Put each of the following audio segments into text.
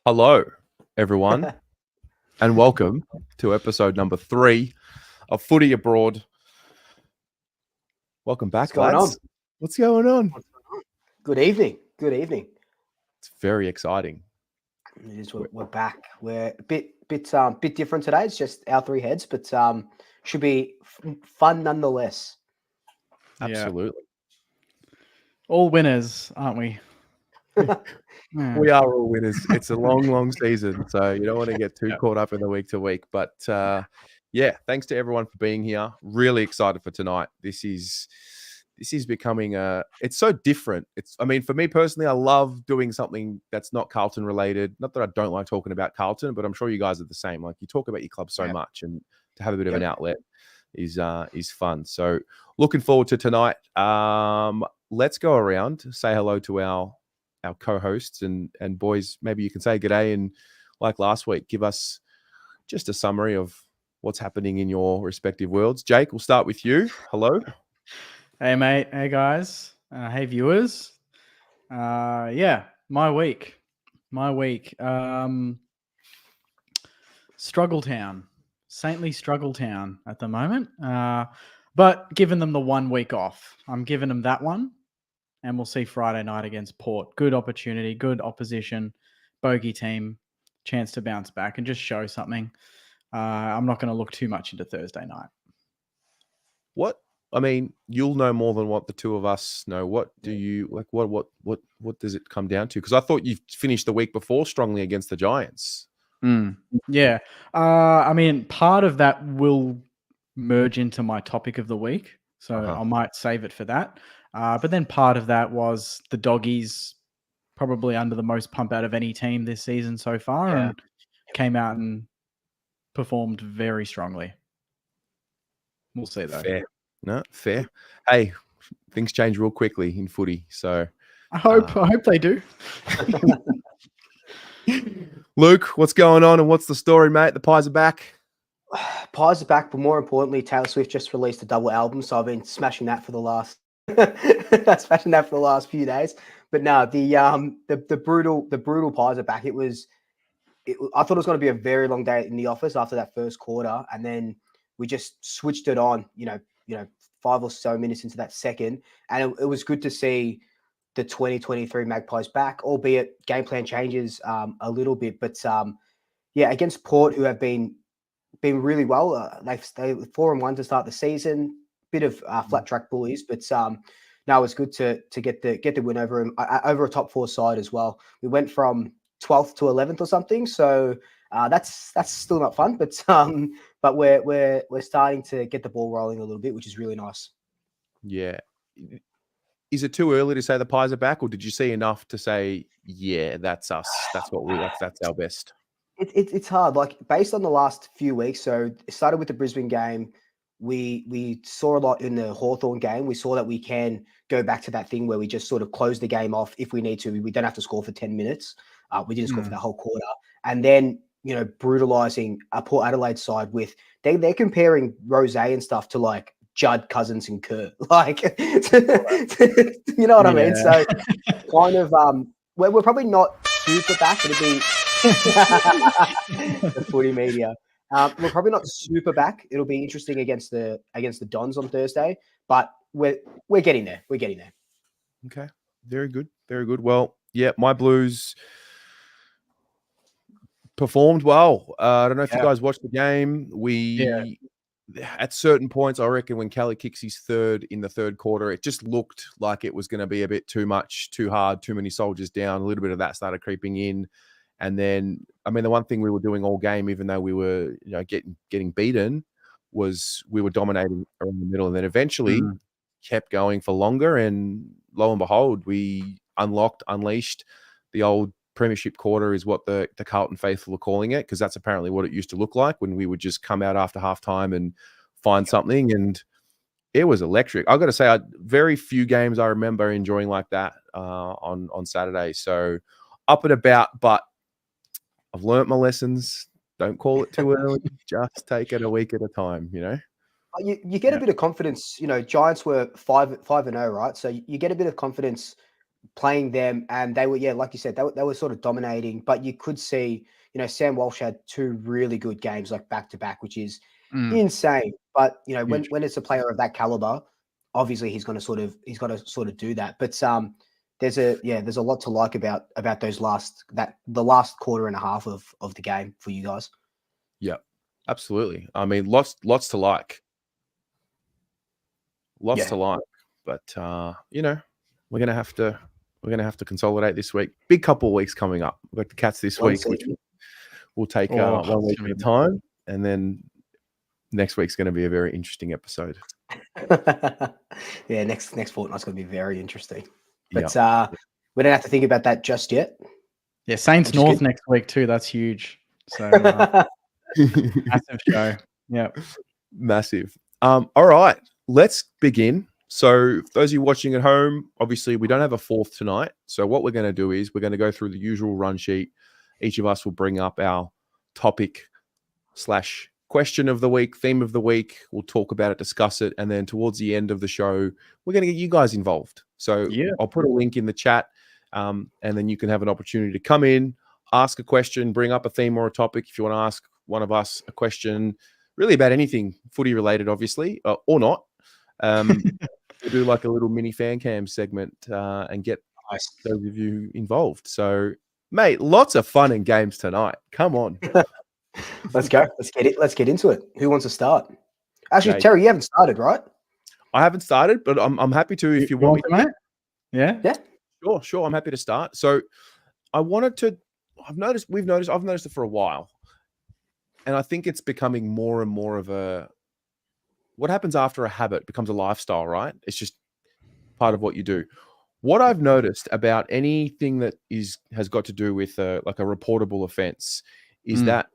Hello, everyone, and welcome to episode number 3 of Footy Abroad. Welcome back, What's going on? lads. What's going on? Good evening. Good evening. It's very exciting. It is, we're back. We're a bit different today. It's just our three heads, but should be fun nonetheless. Absolutely. All winners, aren't we? We are all winners. It's a long season, so you don't want to get too caught up in the week to week. But thanks to everyone for being here. Really excited for tonight. This is becoming it's so different. For me personally, I love doing something that's not Carlton related. Not that I don't like talking about Carlton, but I'm sure you guys are the same. Like, you talk about your club so much, and to have a bit of an outlet is fun. So looking forward to tonight. Let's go around, say hello to our co-hosts, and boys, maybe you can say g'day, and like last week, give us just a summary of what's happening in your respective worlds. Jake, we'll start with you. Hello. Hey, mate. Hey, guys. Hey, viewers. My week. Struggle Town. Saintly Struggle Town at the moment. But giving them the 1 week off. I'm giving them that one. And we'll see Friday night against Port. Good opportunity, good opposition, bogey team, chance to bounce back and just show something. I'm not going to look too much into Thursday night. You'll know more than what the two of us know. What do you like? What does it come down to? Because I thought you finished the week before strongly against the Giants. Yeah. Part of that will merge into my topic of the week. So I might save it for that. But then part of that was the Doggies probably under the most pump out of any team this season so far, and came out and performed very strongly. We'll see though. Fair. Hey, things change real quickly in footy, so I hope they do. Luke, what's going on and what's the story, mate? The Pies are back. Pies are back, but more importantly, Taylor Swift just released a double album, so I've been smashing that for the last few days. But no, the brutal Pies are back. I thought it was going to be a very long day in the office after that first quarter, and then we just switched it on. 5 or so minutes into that second, and it was good to see the 2023 Magpies back, albeit game plan changes a little bit. But against Port, who have been really well, they 4-1 to start the season. Bit of flat track bullies, but now it's good to get the win over a top 4 side as well. We went from 12th to 11th or something, so that's still not fun, but we're starting to get the ball rolling a little bit, which is really nice. Yeah. Is it too early to say the Pies are back, or did you see enough to say, yeah, that's us? That's our best. It's hard, like based on the last few weeks. So it started with the Brisbane game. We saw a lot in the Hawthorn game. We saw that we can go back to that thing where we just sort of close the game off if we need to. We don't have to score for 10 minutes. We didn't score for the whole quarter. And then, brutalizing a Port Adelaide side with they're comparing Rose and stuff to like Judd, Cousins, and Kerr. Like, you know what I mean? So kind of we're probably not super back. It'll be the footy media. We're probably not super back. It'll be interesting against the Dons on Thursday, but we're getting there. We're getting there. Okay, very good, very good. Well, yeah, my Blues performed well. I don't know if you guys watched the game. At certain points, I reckon when Kelly kicks his third in the third quarter, it just looked like it was going to be a bit too much, too hard, too many soldiers down. A little bit of that started creeping in. And then, the one thing we were doing all game, even though we were, getting beaten, was we were dominating around the middle, and then eventually kept going for longer. And lo and behold, we unleashed the old premiership quarter, is what the Carlton faithful are calling it, because that's apparently what it used to look like when we would just come out after halftime and find something. And it was electric. I've got to say, very few games I remember enjoying like that on Saturday. So up and about, but I've learnt my lessons. Don't call it too early. Just take it a week at a time, You get a bit of confidence. Giants were 5-0, right? So you get a bit of confidence playing them, and they were, like you said, they were sort of dominating. But you could see, Sam Walsh had 2 really good games, like back to back, which is insane. But when it's a player of that caliber, obviously he's got to sort of do that. But there's a lot to like about the last quarter and a half of the game for you guys. Yeah, absolutely. I mean, lots to like. Lots to like. But we're gonna have to consolidate this week. Big couple of weeks coming up. We've got the Cats this week, which we'll take 1 week at a time, and then next week's going to be a very interesting episode. Yeah, next fortnight's going to be very interesting. But we don't have to think about that just yet. Yeah, Saints North next week too. That's huge. So massive show. Yeah, massive. All right, let's begin. So for those of you watching at home, obviously we don't have a fourth tonight. So what we're going to do is we're going to go through the usual run sheet. Each of us will bring up our topic / question of the week, theme of the week. We'll talk about it, discuss it. And then towards the end of the show, we're going to get you guys involved. So I'll put a link in the chat and then you can have an opportunity to come in, ask a question, bring up a theme or a topic. If you want to ask one of us a question, really about anything footy related, obviously, or not. We'll do like a little mini fan cam segment and get those of you involved. So, mate, lots of fun and games tonight. Come on. Let's go. Let's get into it. Who wants to start? Actually, Terry, you haven't started, right? I haven't started, but I'm happy to if you want me to. Mate? Yeah. Sure. I'm happy to start. So I've noticed it for a while. And I think it's becoming more and more of what happens after a habit becomes a lifestyle, right? It's just part of what you do. What I've noticed about anything that has got to do with like a reportable offense is that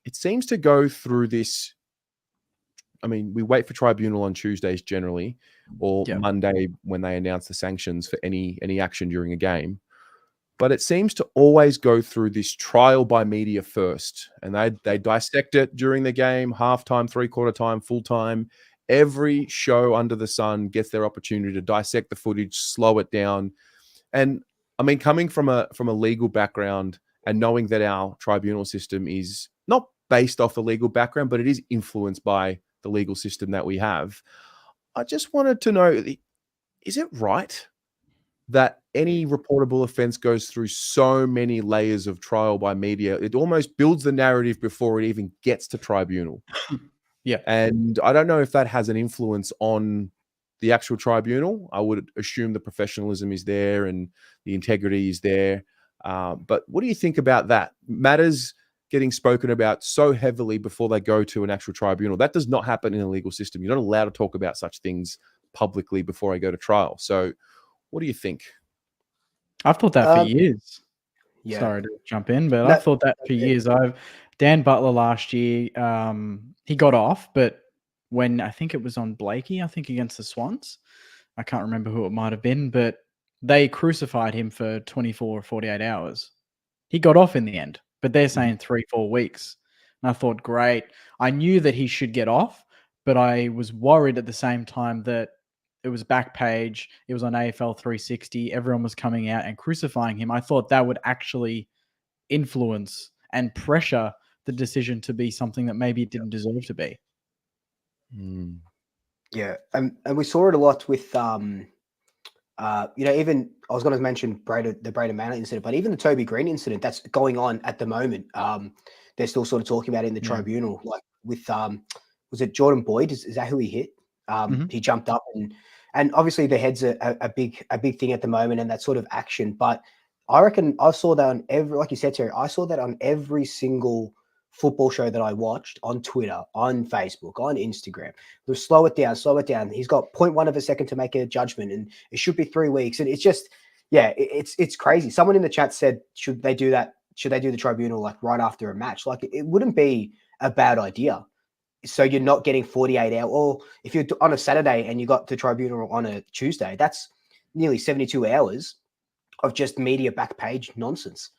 it seems to go through this. I mean, we wait for tribunal on Tuesdays generally, or Monday when they announce the sanctions for any action during a game. But it seems to always go through this trial by media first, and they dissect it during the game, halftime, three-quarter time, full time. Every show under the sun gets their opportunity to dissect the footage, slow it down. And I mean, coming from a legal background and knowing that our tribunal system is not based off the legal background, but it is influenced by the legal system that we have, I just wanted to know, is it right that any reportable offense goes through so many layers of trial by media? It almost builds the narrative before it even gets to tribunal. Yeah. And I don't know if that has an influence on the actual tribunal. I would assume the professionalism is there and the integrity is there. But what do you think about that? Matters getting spoken about so heavily before they go to an actual tribunal. That does not happen in a legal system. You're not allowed to talk about such things publicly before I go to trial. So what do you think? I've thought that for years. Yeah. Sorry to jump in, but I've thought that for years. Dan Butler last year, he got off, but when I think it was on Blakey, I think against the Swans, I can't remember who it might have been, but they crucified him for 24 or 48 hours. He got off in the end, but they're saying 3-4 weeks. And I thought, great. I knew that he should get off, but I was worried at the same time that it was back page. It was on AFL 360. Everyone was coming out and crucifying him. I thought that would actually influence and pressure the decision to be something that maybe it didn't deserve to be. Yeah. And we saw it a lot with, even I was going to mention the Braden Manor incident, but even the Toby Green incident that's going on at the moment. They're still sort of talking about it in the tribunal, like with, was it Jordan Boyd? Is that who he hit? He jumped up and obviously the head's a big thing at the moment and that sort of action. But I reckon I saw that on like you said, Terry, I saw that on every single football show that I watched on Twitter, on Facebook, on Instagram. They'll slow it down. He's got 0.1 of a second to make a judgment and it should be 3 weeks. And it's just, it's crazy. Someone in the chat said, should they do that? Should they do the tribunal like right after a match? Like it wouldn't be a bad idea. So you're not getting 48 hours, or if you're on a Saturday and you got the tribunal on a Tuesday, that's nearly 72 hours of just media back page nonsense.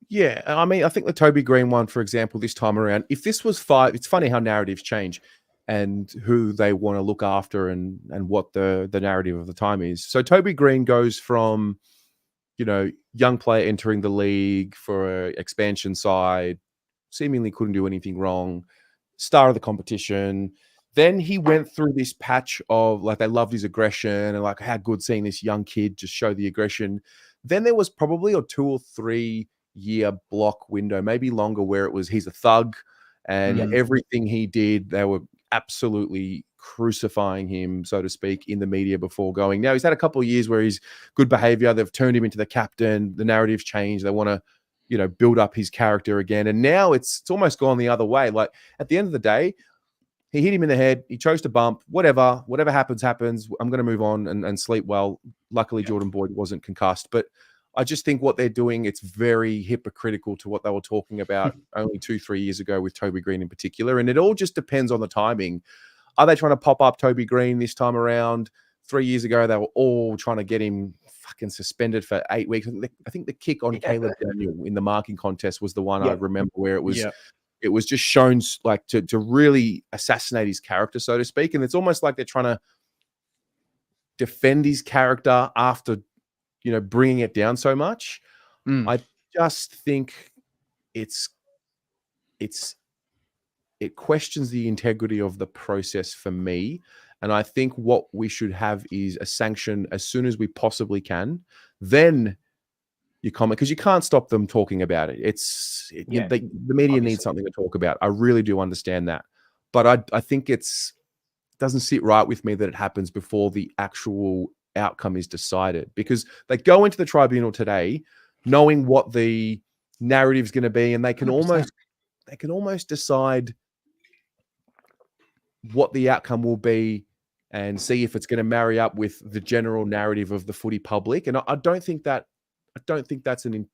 Yeah. I mean, I think the Toby Green one, for example, this time around, if this was 5, it's funny how narratives change. and who they want to look after and what the narrative of the time is. So Toby Green goes from, young player entering the league for an expansion side, seemingly couldn't do anything wrong, star of the competition. Then he went through this patch of they loved his aggression and how good seeing this young kid just show the aggression. Then there was probably a 2 or 3 year block window, maybe longer, where it was he's a thug and everything he did, they were absolutely crucifying him, so to speak, in the media before going. Now he's had a couple of years where he's good behavior. They've turned him into the captain. The narrative's changed. They want to, build up his character again. And now it's almost gone the other way. At the end of the day, he hit him in the head. He chose to bump. Whatever happens. I'm going to move on and sleep well. Luckily, Jordan Boyd wasn't concussed. But I just think what they're doing, it's very hypocritical to what they were talking about only 2-3 years ago with Toby Green in particular. And it all just depends on the timing. Are they trying to pop up Toby Green this time around? 3 years ago, they were all trying to get him fucking suspended for 8 weeks. I think the kick on Caleb Daniel in the marking contest was the one I remember where it was it was just shown to really assassinate his character, so to speak. And it's almost like they're trying to defend his character after, bringing it down so much. I just think it questions the integrity of the process for me. And I think what we should have is a sanction as soon as we possibly can. Then you comment, because you can't stop them talking about it. The media needs something to talk about. I really do understand that. But I think it doesn't sit right with me that it happens before the actual outcome is decided, because they go into the tribunal today knowing what the narrative is going to be, and they can 100%. almost decide what the outcome will be and see if it's going to marry up with the general narrative of the footy public. And I don't think that's an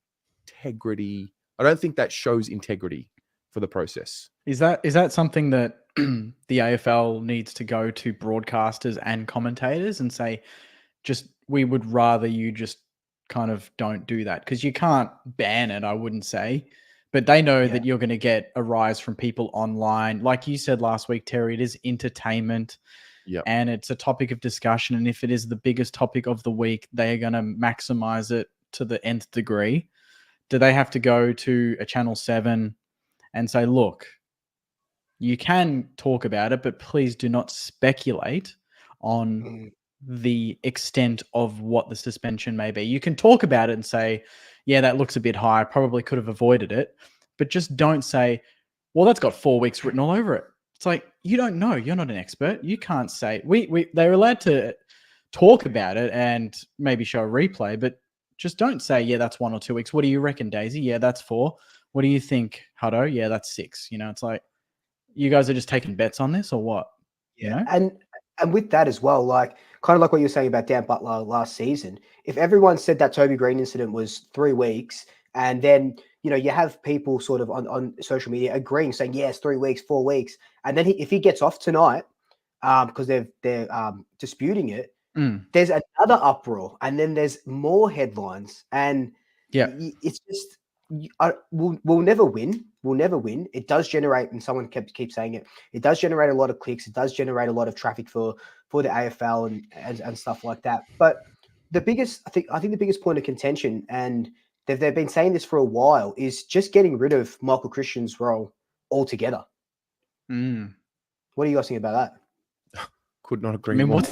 integrity. I don't think that shows integrity for the process. Is that something that the AFL needs to go to broadcasters and commentators and say, we would rather you just kind of don't do that? Because you can't ban it, I wouldn't say. But they know that you're going to get a rise from people online. Like you said last week, Terry, it is entertainment. And it's a topic of discussion. And if it is the biggest topic of the week, they are going to maximize it to the nth degree. Do they have to go to a Channel 7 and say, look, you can talk about it, but please do not speculate on the extent of what the suspension may be? You can talk about it and say, yeah, that looks a bit high. I probably could have avoided it. But just don't say, well, that's got 4 weeks written all over it. It's like, you don't know. You're not an expert. You can't say. They're allowed to talk about it and maybe show a replay, but just don't say, yeah, that's 1 or 2 weeks. What do you reckon, Daisy? Yeah, that's 4. What do you think, Hutto? Yeah, that's 6. It's like, you guys are just taking bets on this or what? Yeah. And with that as well, kind of like what you were saying about Dan Butler last season, if everyone said that Toby Green incident was 3 weeks, and then, you have people sort of on social media agreeing, saying, yes, 3 weeks, 4 weeks. And then if he gets off tonight, because they're disputing it, there's another uproar, and then there's more headlines. And it's just, we'll never win. We'll never win. It does generate, and someone keeps saying it, it does generate a lot of clicks. It does generate a lot of traffic for the AFL and stuff like that. But I think the biggest point of contention, and they've been saying this for a while, is just getting rid of Michael Christian's role altogether. What do you guys think about that? Could not agree more.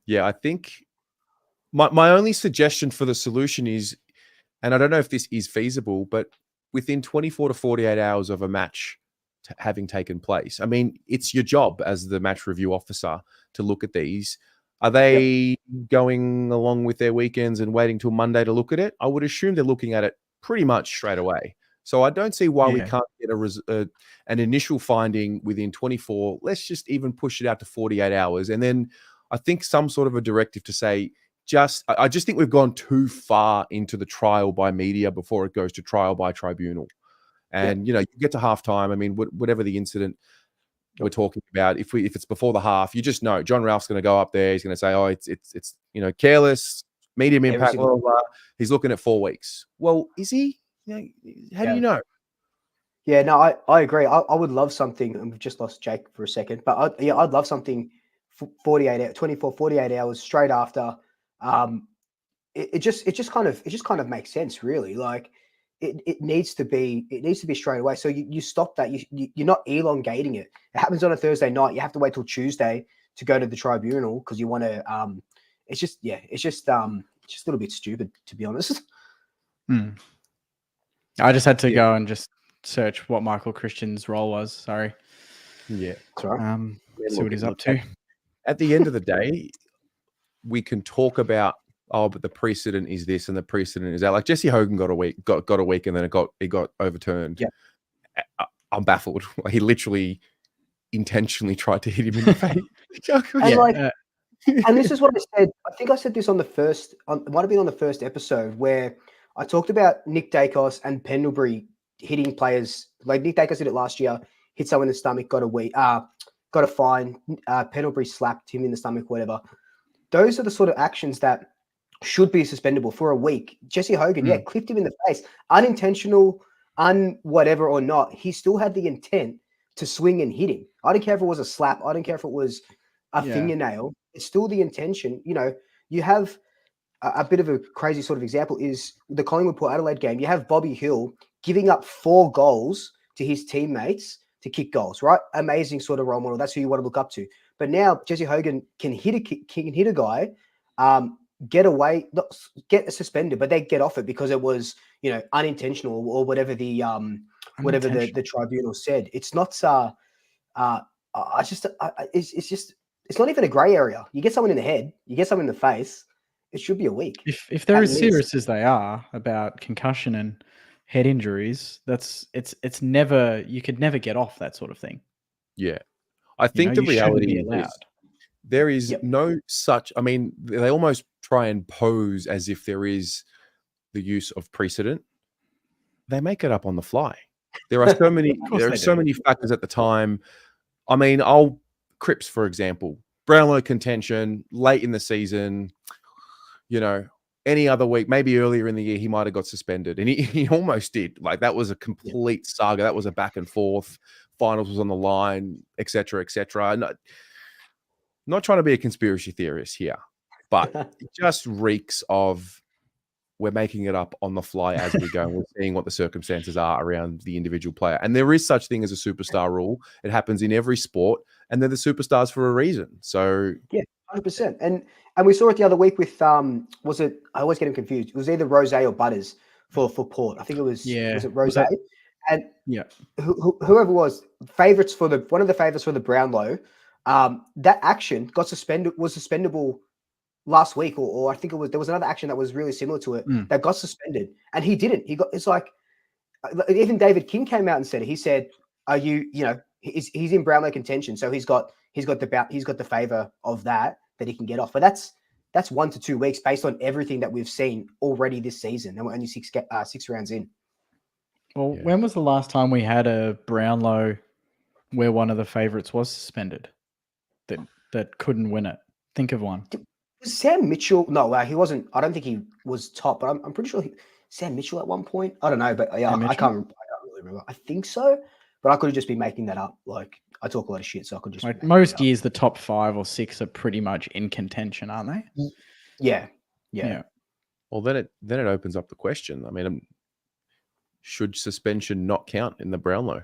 Yeah, I think my only suggestion for the solution is, and I don't know if this is feasible, but within 24 to 48 hours of a match having taken place, I mean, it's your job as the match review officer to look at these. Are they going along with their weekends and waiting till Monday to look at it? I would assume they're looking at it pretty much straight away. So I don't see why we can't get an initial finding within 24. Let's just even push it out to 48 hours. And then I think some sort of a directive to say, I just think we've gone too far into the trial by media before it goes to trial by tribunal. And, you get to halftime. I mean, whatever the incident we're talking about, if it's before the half, you just know John Ralph's going to go up there. He's going to say, oh, it's careless, medium impact, blah, blah, blah. He's looking at 4 weeks. Well, is he? How do you know? Yeah, no, I agree. I would love something, and we've just lost Jake for a second, but I'd love something 48 hours straight after. It just kind of makes sense, really. Like it needs to be straight away. So you stop that. You're not elongating it. It happens on a Thursday night. You have to wait till Tuesday to go to the tribunal because you want to. It's just a little bit stupid, to be honest. I just had to go and just search what Michael Christian's role was. Sorry. Yeah. That's right. See what he's up to. At the end of the day, we can talk about, but the precedent is this and the precedent is that. Like Jesse Hogan got a week, and then it got overturned. Yeah. I'm baffled. He literally intentionally tried to hit him in the face. And this is what I said. I think I said this on the first. It might have been on the first episode where I talked about Nick Dacos and Pendlebury hitting players. Like Nick Dacos did it last year, hit someone in the stomach, got a fine. Pendlebury slapped him in the stomach, whatever. Those are the sort of actions that should be suspendable for a week. Jesse Hogan, clipped him in the face, unintentional, whatever or not. He still had the intent to swing and hit him. I don't care if it was a slap. I don't care if it was a fingernail. It's still the intention. You have a bit of a crazy sort of example is the Collingwood Port Adelaide game. You have Bobby Hill giving up 4 goals to his teammates to kick goals, right? Amazing sort of role model. That's who you want to look up to. But now Jesse Hogan can hit a guy, get away, get suspended, but they get off it because it was, unintentional or whatever the tribunal said. It's not. It's not even a grey area. You get someone in the head, you get someone in the face. It should be a week. If they're as serious as they are about concussion and head injuries, it's never, you could never get off that sort of thing. Yeah. I think the reality is there is no such, I mean, they almost try and pose as if there is the use of precedent. They make it up on the fly. There are so many, many factors at the time. I mean, Cripps, for example, Brownlow contention late in the season, any other week, maybe earlier in the year, he might have got suspended, and he almost did. Like that was a complete saga. That was a back and forth. Finals was on the line, etc., etc. Not trying to be a conspiracy theorist here, but it just reeks of we're making it up on the fly as we go, and we're seeing what the circumstances are around the individual player. And there is such thing as a superstar rule. It happens in every sport, and they're the superstars for a reason. So 100%. And we saw it the other week with was it? I always get him confused. It was either Rose or Butters for Port. I think it was. Yeah. Was it Rose? And whoever it was, one of the favorites for the Brownlow. That action got suspended. Was suspendable last week, or I think there was another action that was really similar to it that got suspended, and he didn't. It's like even David King came out and said it. He said, "Are you? He's in Brownlow contention, so he's got the favor of that he can get off." But that's 1 to 2 weeks based on everything that we've seen already this season, and we're only 6 rounds in. Well, when was the last time we had a Brownlow where one of the favorites was suspended that couldn't win it? Think of one. Was Sam Mitchell? No, he wasn't. I don't think he was top, but I'm pretty sure Sam Mitchell at one point. I don't know, but I can't really remember. I think so, but I could have just been making that up. Like I talk a lot of shit, so I could just like most years the top 5 or 6 are pretty much in contention, aren't they? Yeah. Well, then it opens up the question. I mean, should suspension not count in the Brownlow?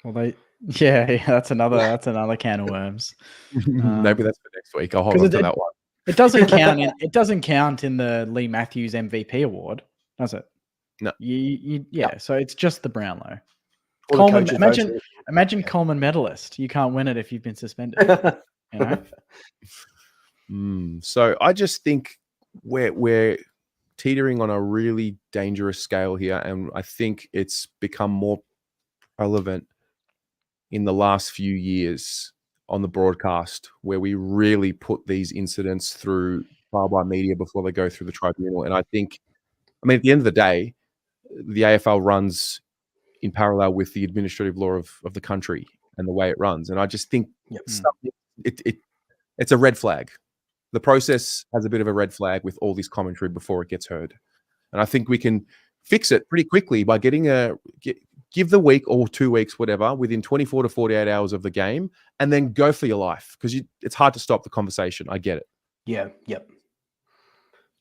Well, that's another can of worms. Maybe that's for next week. I'll hold on to that one. It doesn't count. It doesn't count in the Lee Matthews MVP award, does it? No. So it's just the Brownlow. Coleman, imagine Coleman medalist. You can't win it if you've been suspended. So I just think we're teetering on a really dangerous scale here, and I think it's become more relevant in the last few years on the broadcast, where we really put these incidents through trial by media before they go through the tribunal. And I think, at the end of the day, the AFL runs in parallel with the administrative law of the country and the way it runs. And I just think it's a red flag. The process has a bit of a red flag with all this commentary before it gets heard. And I think we can fix it pretty quickly by give the week or 2 weeks, whatever, within 24 to 48 hours of the game, and then go for your life, because it's hard to stop the conversation. I get it. Yeah. Yep.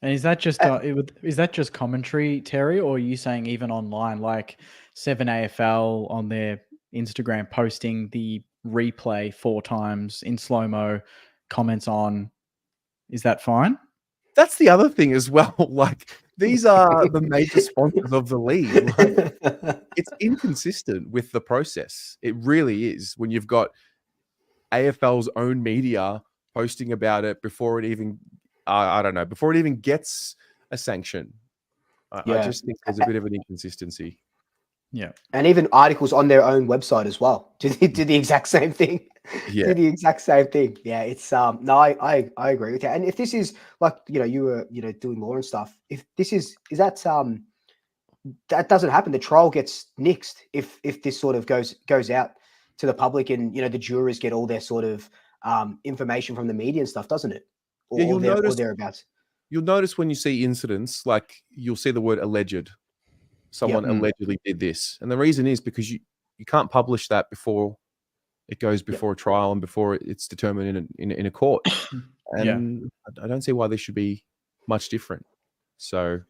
And is that just commentary, Terry, or are you saying even online, like 7AFL on their Instagram posting the replay 4 times in slow-mo, comments on, is that fine? That's the other thing as well. Like, these are the major sponsors of the league. Like, it's inconsistent with the process. It really is, when you've got AFL's own media posting about it before it even, I don't know, before it even gets a sanction. I just think there's a bit of an inconsistency. Yeah. And even articles on their own website as well do the exact same thing. Yeah. Do the exact same thing. Yeah, it's no, I agree with you. And if this is like, you were, doing law and stuff, if this is that that doesn't happen, the trial gets nixed if this sort of goes out to the public, and the jurors get all their sort of information from the media and stuff, doesn't it? Or, Yeah, or thereabouts. You'll notice when you see incidents, like, you'll see the word alleged. Someone allegedly did this. And the reason is because you can't publish that before it goes before a trial and before it's determined in a court. And I don't see why this should be much different. So,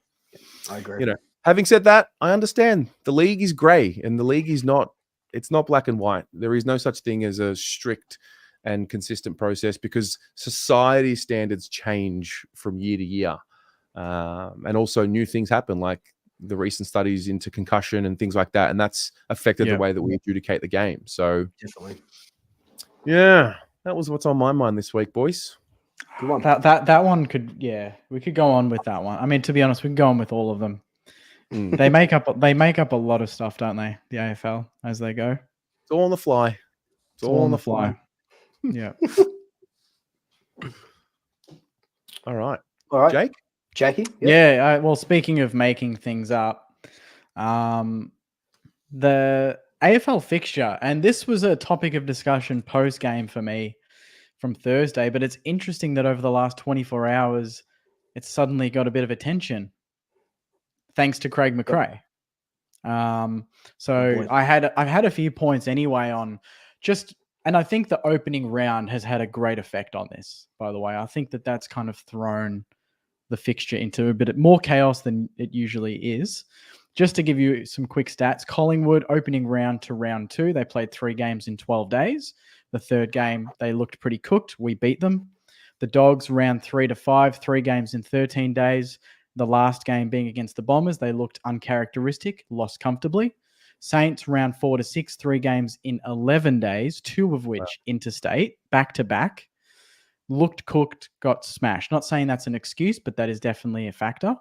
I agree. Having said that, I understand the league is grey, and the league is not, it's not black and white. There is no such thing as a strict and consistent process, because society standards change from year to year. And also new things happen, like the recent studies into concussion and things like that. And that's affected the way that we adjudicate the game. So definitely. Yeah, that was what's on my mind this week, boys. Good one. That one could, we could go on with that one. I mean, to be honest, we can go on with all of them. They make up a lot of stuff, don't they? The AFL as they go. It's all on the fly. It's all on the fly. Yeah. All right. Jakey? Yeah. Well, speaking of making things up, the AFL fixture, and this was a topic of discussion post-game for me from Thursday, but it's interesting that over the last 24 hours, it's suddenly got a bit of attention thanks to Craig McRae. So I've had a few points anyway on just, and I think the opening round has had a great effect on this, by the way. I think that's kind of thrown the fixture into a bit more chaos than it usually is. Just to give you some quick stats, Collingwood opening round to round 2, they played 3 games in 12 days. The third game, they looked pretty cooked. We beat them. The Dogs round 3 to 5, 3 games in 13 days. The last game being against the Bombers, they looked uncharacteristic, lost comfortably. Saints round 4 to 6, 3 games in 11 days, 2 of which interstate, back to back. Looked cooked, got smashed. Not saying that's an excuse, but that is definitely a factor.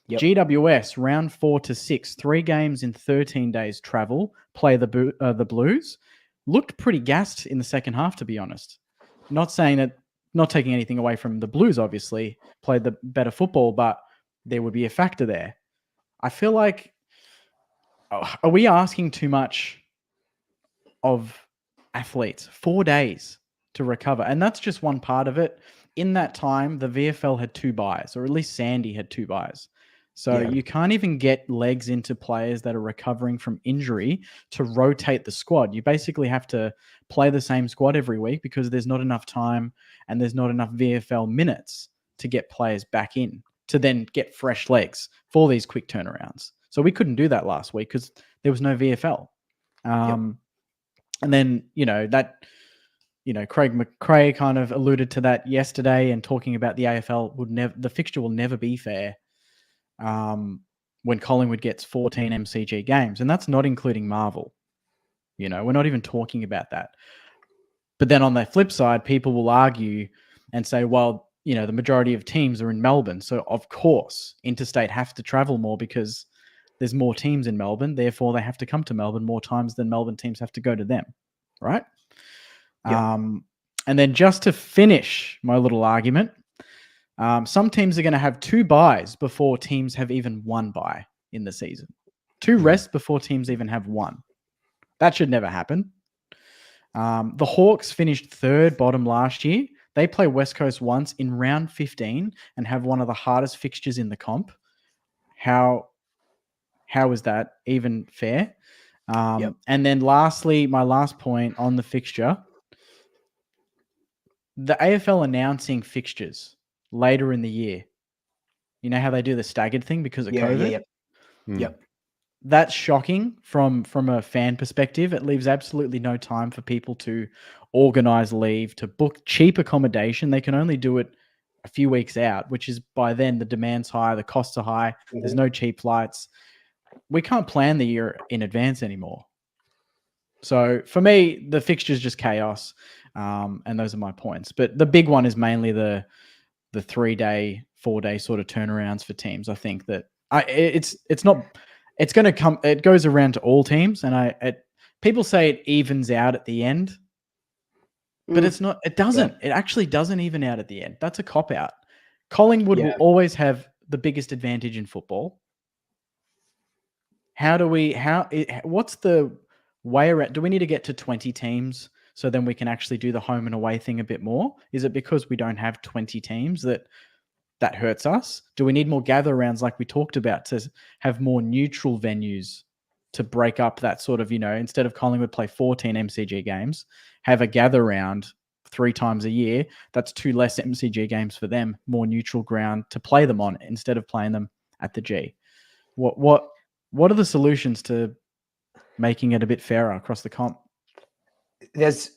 Yep. GWS round 4 to 6, 3 games in 13 days travel, play the Blues. Looked pretty gassed in the second half, to be honest. Not saying that, not taking anything away from the Blues, obviously, played the better football, but there would be a factor there. I feel like, are we asking too much of athletes? 4 days to recover. And that's just one part of it. In that time, the VFL had 2 buys, or at least Sandy had 2 buys. So you can't even get legs into players that are recovering from injury to rotate the squad. You basically have to play the same squad every week because there's not enough time and there's not enough VFL minutes to get players back in to then get fresh legs for these quick turnarounds. So we couldn't do that last week because there was no VFL. And then, Craig McRae kind of alluded to that yesterday and talking about the AFL the fixture will never be fair when Collingwood gets 14 MCG games. And that's not including Marvel. We're not even talking about that. But then on the flip side, people will argue and say, well, the majority of teams are in Melbourne. So of course, interstate have to travel more because there's more teams in Melbourne. Therefore, they have to come to Melbourne more times than Melbourne teams have to go to them. Right? Yep. And then just to finish my little argument, some teams are going to have 2 buys before teams have even 1 bye in the season. 2 rests before teams even have 1. That should never happen. The Hawks finished 3rd bottom last year. They play West Coast once in round 15 and have one of the hardest fixtures in the comp. How how is that even fair? And then lastly, my last point on the fixture, the AFL announcing fixtures later in the year. You know how they do the staggered thing because of COVID? Yep. That's shocking from a fan perspective. It leaves absolutely no time for people to organize leave, to book cheap accommodation. They can only do it a few weeks out, which is by then the demand's high, the costs are high. There's no cheap flights. We can't plan the year in advance anymore. So for me, the fixture is just chaos, and those are my points. But the big one is mainly the 3-day, 4-day sort of turnarounds for teams. I think that it's going to come. It goes around to all teams, and people say it evens out at the end, but it's not. It doesn't. It actually doesn't even out at the end. That's a cop out. Collingwood will always have the biggest advantage in football. What's the way around? Do we need to get to 20 teams so then we can actually do the home and away thing a bit more? Is it because we don't have 20 teams that hurts us? Do we need more gather rounds like we talked about to have more neutral venues to break up that sort of, instead of Collingwood play 14 MCG games, have a gather round 3 times a year? That's 2 less MCG games for them, more neutral ground to play them on instead of playing them at the G. What are the solutions to making it a bit fairer across the comp? That's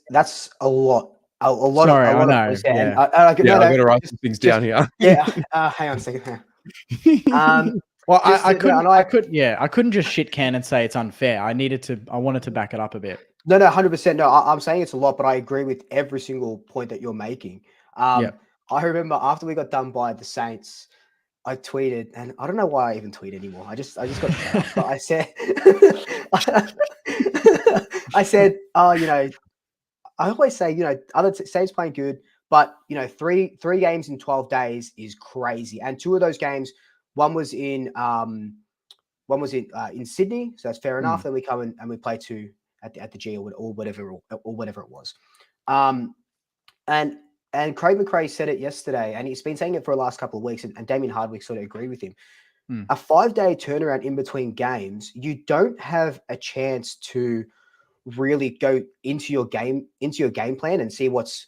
a lot. A lot Sorry, of I know. yeah. I better write some things down here. Yeah. Hang on a second. Well, I couldn't just shit can and say it's unfair. I wanted to back it up a bit. No, 100%. No, I'm saying it's a lot, but I agree with every single point that you're making. I remember after we got done by the Saints, I tweeted, and I don't know why I even tweet anymore. I just got fed up, but I said, I always say, other Saints playing good, but three games in 12 days is crazy. And 2 of those games, one was in Sydney, so that's fair enough. Then we come in and we play 2 at the G or whatever it was. And Craig McRae said it yesterday, and he's been saying it for the last couple of weeks, and Damien Hardwick sort of agreed with him. A 5-day turnaround in between games, you don't have a chance to really go into your game plan and see what's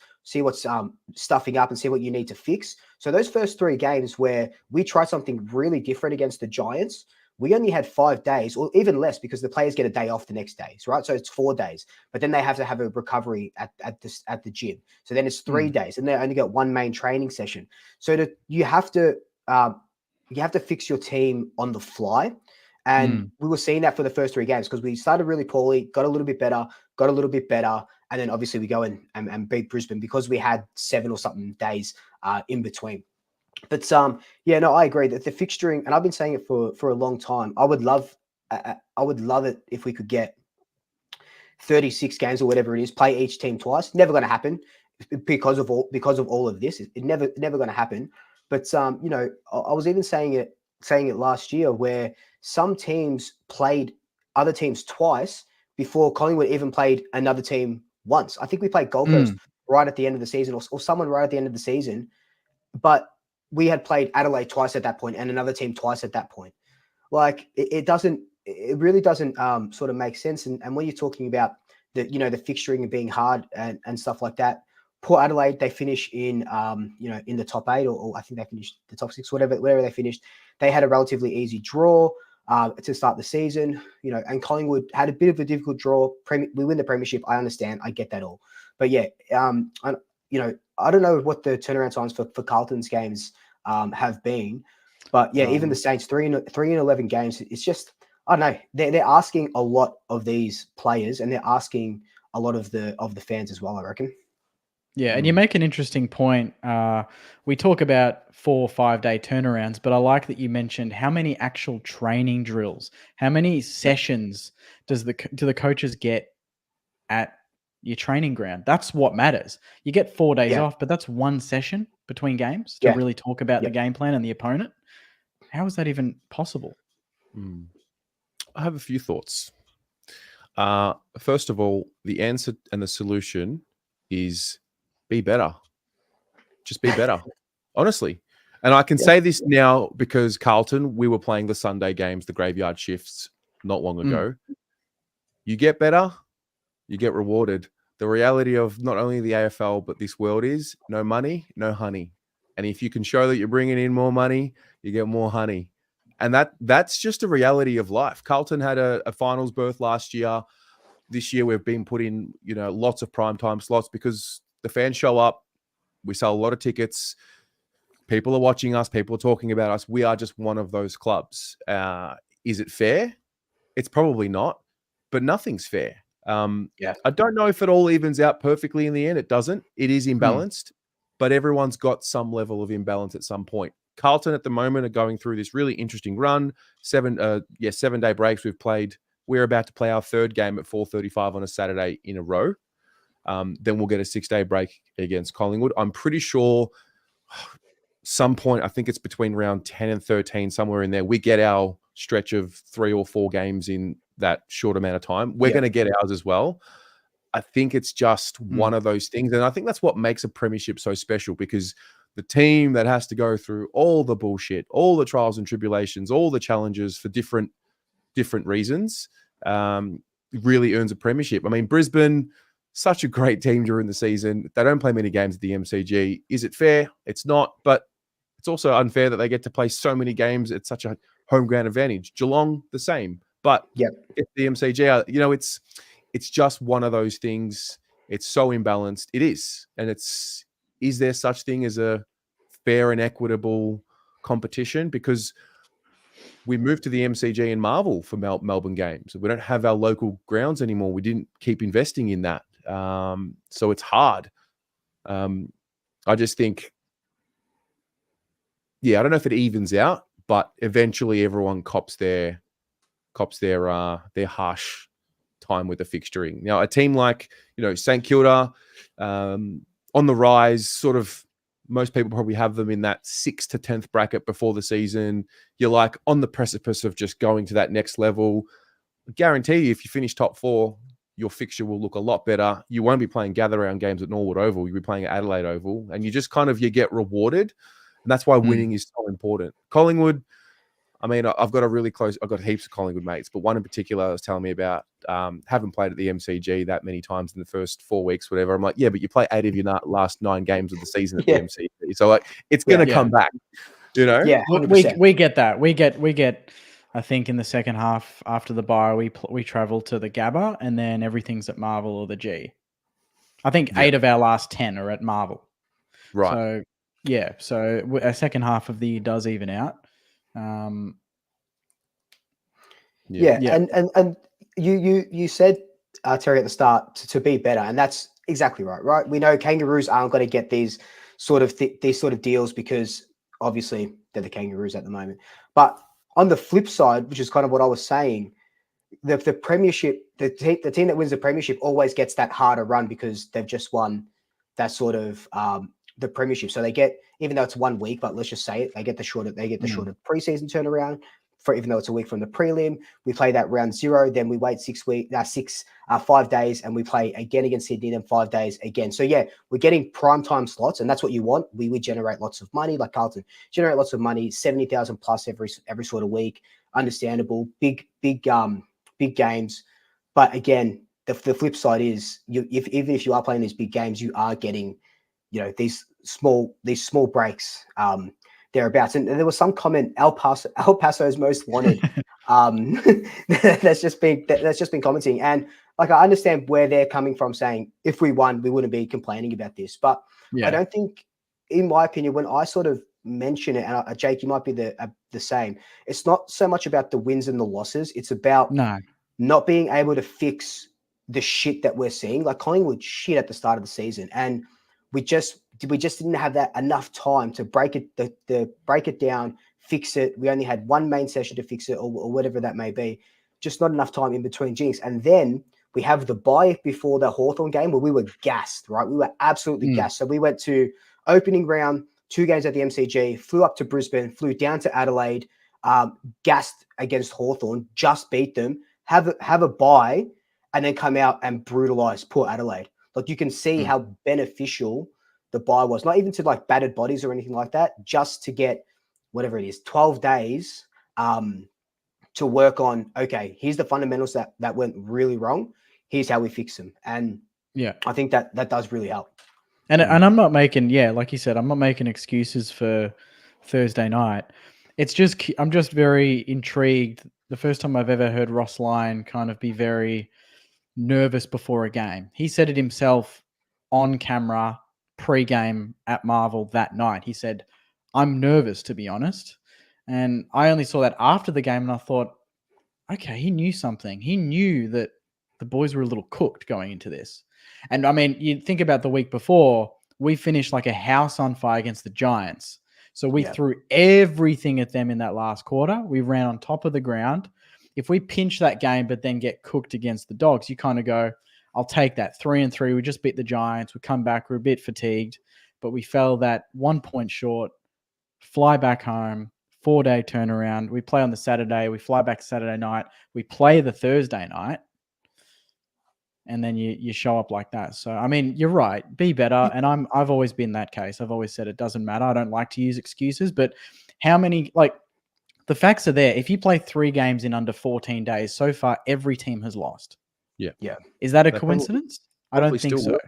stuffing up and see what you need to fix. So those first 3 games where we tried something really different against the Giants, we only had 5 days, or even less, because the players get a day off the next day, right? So it's 4 days, but then they have to have a recovery at the gym. So then it's 3 days, and they only get 1 main training session. So you have to fix your team on the fly. And we were seeing that for the first 3 games because we started really poorly, got a little bit better, and then obviously we go and beat Brisbane because we had 7 or something days in between. But I agree that the fixturing, and I've been saying it for a long time. I would love it if we could get 36 games or whatever it is, play each team twice. Never going to happen because of all of this. It never going to happen. But I was even saying it last year where some teams played other teams twice before Collingwood even played another team once. I think we played Gold Coast right at the end of the season, or someone right at the end of the season, but we had played Adelaide twice at that point and another team twice at that point. Like it really doesn't sort of make sense. And when you're talking about the fixturing and being hard and stuff like that, Port Adelaide, they finish in the top 8, or I think they finished the top 6, whatever they finished. They had a relatively easy draw to start the season, and Collingwood had a bit of a difficult draw. We win the premiership. I understand. I get that all. But yeah, I don't know what the turnaround times for Carlton's games have been, but yeah, even the Saints 3 in 11 games. It's just, I don't know. They're asking a lot of these players, and they're asking a lot of the fans as well, I reckon. Yeah, and you make an interesting point. We talk about 4 or 5 day turnarounds, but I like that you mentioned how many actual training drills, how many sessions do the coaches get at your training ground? That's what matters. You get 4 days off, but that's 1 session between games to really talk about the game plan and the opponent. How is that even possible? I have a few thoughts. First of all, the answer and the solution is be better. Just be better. Honestly, And I can say this now because Carlton, we were playing the Sunday games, the graveyard shifts, not long ago. You get better, you get rewarded. The reality of not only the AFL, but this world is no money, no honey. And if you can show that you're bringing in more money, you get more honey. And that's just a reality of life. Carlton had a finals berth last year. This year we've been put in, lots of primetime slots because the fans show up. We sell a lot of tickets. People are watching us. People are talking about us. We are just one of those clubs. Is it fair? It's probably not, but nothing's fair. I don't know if it all evens out perfectly in the end. It doesn't. It is imbalanced, but everyone's got some level of imbalance at some point. Carlton at the moment are going through this really interesting run. 7-day breaks we've played. We're about to play our third game at 4:35 on a Saturday in a row. Then we'll get a 6-day break against Collingwood. I'm pretty sure some point, I think it's between round 10 and 13, somewhere in there, we get our stretch of 3 or 4 games in that short amount of time. We're going to get ours as well. I think it's just one of those things. And I think that's what makes a premiership so special, because the team that has to go through all the bullshit, all the trials and tribulations, all the challenges for different reasons, really earns a premiership. I mean, Brisbane, such a great team during the season. They don't play many games at the MCG. Is it fair? It's not, but it's also unfair that they get to play so many games at such a home ground advantage. Geelong, the same. But if the MCG, it's just one of those things. It's so imbalanced. It is. And is there such thing as a fair and equitable competition? Because we moved to the MCG and Marvel for Melbourne games. We don't have our local grounds anymore. We didn't keep investing in that. So it's hard. I just think, I don't know if it evens out, but eventually everyone cops their harsh time with the fixturing. Now, a team like, St Kilda, on the rise, sort of, most people probably have them in that 6th to 10th bracket before the season. You're like on the precipice of just going to that next level. I guarantee you, if you finish top 4, your fixture will look a lot better. You won't be playing gather round games at Norwood Oval. You'll be playing at Adelaide Oval, and you just you get rewarded. And that's why winning is so important. Collingwood, I mean, I've got heaps of Collingwood mates, but one in particular was telling me about, haven't played at the MCG that many times in the first 4 weeks, whatever. I'm like, yeah, but you play 8 of your last 9 games of the season at the MCG. So it's going to come back, Yeah, 100%. We get that. We get, I think in the second half after the bye, we travel to the Gabba, and then everything's at Marvel or the G. I think 8 of our last 10 are at Marvel. Right. So a second half of the year does even out. And you said, Terry, at the start to be better, and that's exactly right. We know Kangaroos aren't going to get these sort of deals because obviously they're the Kangaroos at the moment. But on the flip side, which is kind of what I was saying, the premiership, the team that wins the premiership always gets that harder run because they've just won that sort of the premiership. So they get, even though it's 1 week, but let's just say it, they get the shorter preseason turnaround. For even though it's a week from the prelim, we play that round 0, then we wait 5 days, and we play again against Sydney, then 5 days again. So we're getting prime time slots, and that's what you want. We generate lots of money, like Carlton generate lots of money, 70,000 plus every sort of week. Understandable, big games. But again, the flip side is even if you are playing these big games, you are getting these small breaks. Thereabouts. And there was some comment, El Paso's most wanted. that's just been commenting. And I understand where they're coming from, saying if we won, we wouldn't be complaining about this. But I don't think, in my opinion, when I sort of mention it, and Jake, you might be the same, it's not so much about the wins and the losses. It's about not being able to fix the shit that we're seeing. Like Collingwood shit at the start of the season. And we just didn't have that enough time to break it down, fix it. We only had 1 main session to fix it, or whatever that may be. Just not enough time in between jinx. And then we have the bye before the Hawthorn game where we were gassed, right? We were absolutely gassed. So we went to opening round, 2 games at the MCG, flew up to Brisbane, flew down to Adelaide, gassed against Hawthorn, just beat them, have a bye, and then come out and brutalize poor Adelaide. Like, you can see how beneficial the buy was, not even to like battered bodies or anything like that, just to get whatever it is, 12 days to work on, okay, here's the fundamentals that went really wrong. Here's how we fix them. And yeah, I think that does really help. And I'm not making, like you said, I'm not making excuses for Thursday night. It's just, I'm just very intrigued. The first time I've ever heard Ross Lyon kind of be very nervous before a game. He said it himself on camera, pre-game at Marvel that night. He said, I'm nervous, to be honest. And I only saw that after the game, and I thought, okay, he knew something. He knew that the boys were a little cooked going into this. And I mean, you think about the week before, we finished like a house on fire against the Giants. So we threw everything at them in that last quarter. We ran on top of the ground. If we pinch that game, but then get cooked against the Dogs, you kind of go, I'll take that 3-3. We just beat the Giants. We come back. We're a bit fatigued, but we fell that 1 point short, fly back home, 4-day turnaround. We play on the Saturday. We fly back Saturday night. We play the Thursday night. And then you show up like that. So, I mean, you're right. Be better. And I've always been that case. I've always said it doesn't matter. I don't like to use excuses. But how many, like, the facts are there. If you play 3 games in under 14 days, so far, every team has lost. Yeah. Is that a coincidence? I don't think so.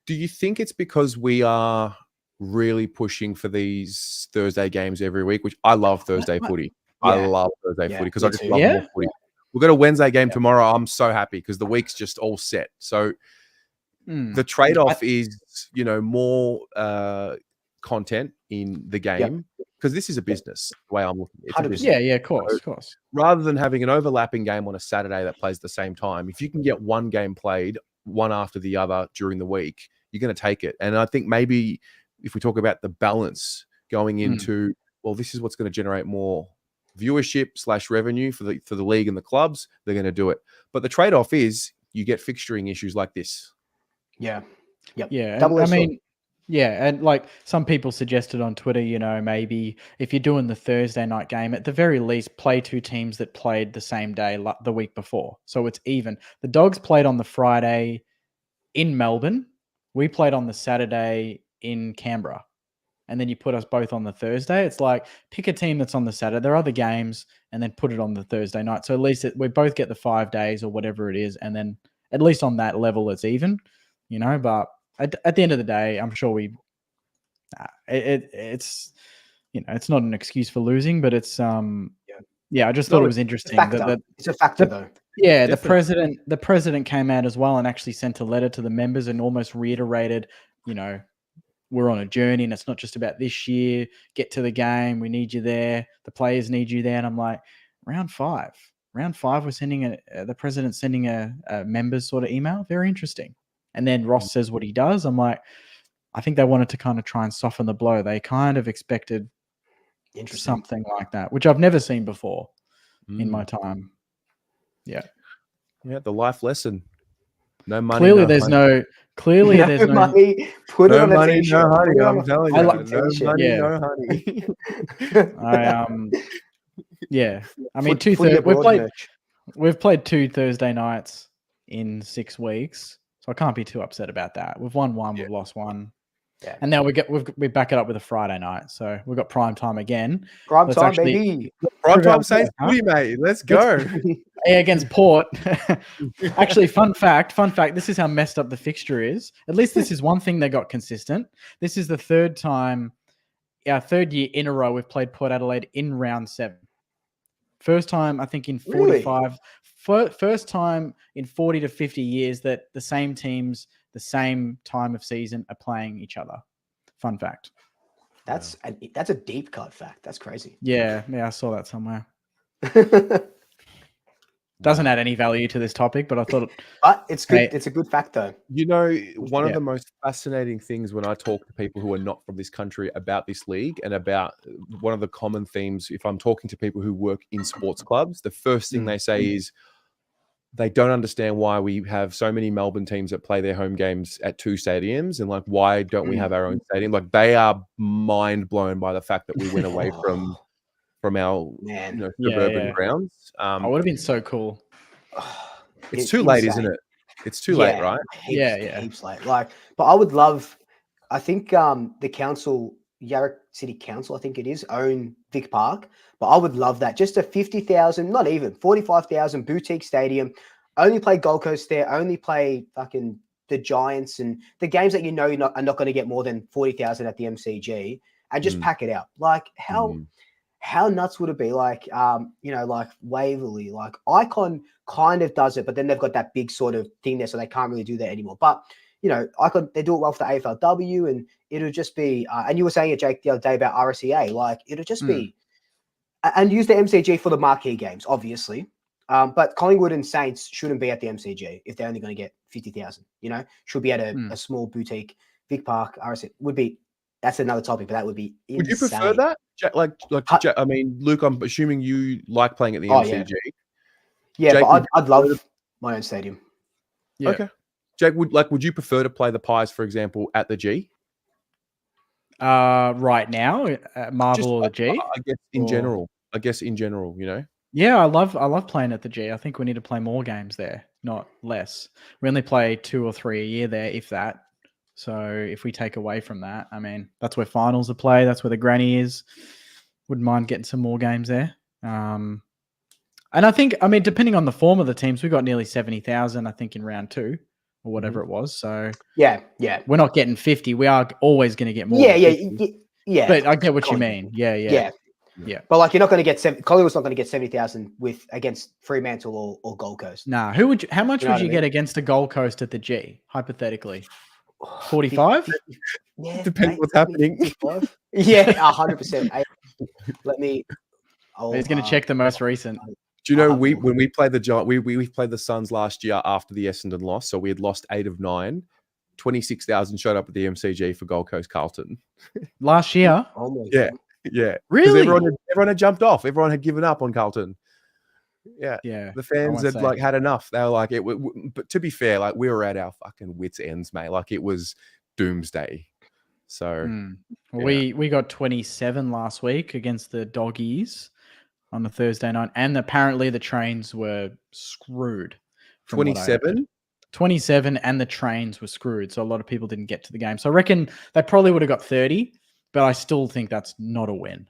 Do you think it's because we are really pushing for these Thursday games every week, which I love Thursday footy. Yeah. I love Thursday footy because I just too. love more footy. We've got a Wednesday game tomorrow. I'm so happy because the week's just all set. So the trade-off is, more content in the game because this is a business, the way I'm looking at it. Yeah, of course. Rather than having an overlapping game on a Saturday that plays at the same time, if you can get one game played, one after the other during the week, you're going to take it. And I think maybe if we talk about the balance going into, well, this is what's going to generate more viewership / revenue for the league and the clubs, they're going to do it. But the trade-off is you get fixturing issues like this. Yeah. And like some people suggested on Twitter, maybe if you're doing the Thursday night game, at the very least, play 2 teams that played the same day the week before. So it's even. The Dogs played on the Friday in Melbourne. We played on the Saturday in Canberra. And then you put us both on the Thursday. It's like pick a team that's on the Saturday. There are other games and then put it on the Thursday night. So at least we both get the 5 days or whatever it is. And then at least on that level, it's even, but at the end of the day, I'm sure it's, it's not an excuse for losing, but it's, I just thought it was interesting. It's a factor though. Yeah. The president came out as well and actually sent a letter to the members and almost reiterated, we're on a journey and it's not just about this year. Get to the game. We need you there. The players need you there. And I'm like, round five, we're sending the president sending a members sort of email. Very interesting. And then Ross says what he does. I'm like, I think they wanted to kind of try and soften the blow. They kind of expected something like that, which I've never seen before in my time. Yeah. Yeah. The life lesson. No money. Clearly, there's no money. Put it on a money, t-shirt. no honey. I'm telling you, no money, no honey. I mean, we've played 2 Thursday nights in 6 weeks, so I can't be too upset about that. We've won 1, we've lost 1, and now we back it up with a Friday night, so we've got prime time again. Baby. Prime time says footy, mate. Let's go. Against Port. Actually, fun fact, this is how messed up the fixture is. At least this is one thing they got consistent. This is the 3rd time, our 3rd year in a row we've played Port Adelaide in round 7. First time, I think, in 45. Really? First time in 40 to 50 years that the same teams, the same time of season are playing each other. Fun fact. That's a deep cut fact. That's crazy. Yeah, I saw that somewhere. Doesn't add any value to this topic, but I thought but it's good. It's a good fact though. One of the most fascinating things when I talk to people who are not from this country about this league and about one of the common themes, if I'm talking to people who work in sports clubs, the first thing they say is they don't understand why we have so many Melbourne teams that play their home games at 2 stadiums and like, why don't we have our own stadium? Like they are mind blown by the fact that we went away from our suburban grounds. It would have been so cool. It's too late, isn't it? It's too late, right? Heaps late. But I would love. I think the council, Yarra City Council, I think it is, own Vic Park. But I would love that. Just a 50,000, not even 45,000 boutique stadium. Only play Gold Coast there. Only play fucking the Giants and the games that are not going to get more than 40,000 at the MCG, and just pack it out. Like how nuts would it be? Like like Waverley, like Icon kind of does it, but then they've got that big sort of thing there, so they can't really do that anymore. But Icon, they do it well for the AFLW, and it'll just be. And you were saying it, Jake, the other day about RSEA. Like it'll just be, and use the MCG for the marquee games, obviously. But Collingwood and Saints shouldn't be at the MCG if they're only going to get 50,000. Should be at a small boutique. Vic Park, RSEA would be. That's another topic, but that would be insane. Would you prefer that? I mean, Luke, I'm assuming you like playing at the MCG. Yeah, Jake, but I'd love my own stadium. Yeah. Okay. Jake, would you prefer to play the Pies, for example, at the G? Right now, at Marvel or the G? I guess in general, Yeah, I love playing at the G. I think we need to play more games there, not less. We only play 2 or 3 a year there, if that. So if we take away from that, I mean, that's where finals are played. That's where the granny is. Wouldn't mind getting some more games there. And I think, depending on the form of the teams, we got nearly 70,000, I think, in round 2 or whatever it was. So yeah, we're not getting 50. We are always going to get more. Yeah. But I get what you mean. Yeah. But like, you're not going to get Collingwood's not going to get 70,000 against Fremantle or Gold Coast. Nah. How much would you get against a Gold Coast at the G, hypothetically? 45? Yeah, depends what's happening. 55. Yeah, 100%. Let me. He's going to check the most recent. Do you know when we played the Giants, we played the Suns last year after the Essendon loss, so we had lost 8 of 9. 26,000 showed up at the MCG for Gold Coast Carlton last year. Yeah. Really? Everyone had jumped off. Everyone had given up on Carlton. Yeah. The fans had had enough. They were like, but to be fair, like we were at our fucking wits' ends, mate. Like it was doomsday. So we got 27 last week against the Doggies on the Thursday night, and apparently the trains were screwed. 27? 27, and the trains were screwed. So a lot of people didn't get to the game. So I reckon they probably would have got 30, but I still think that's not a win.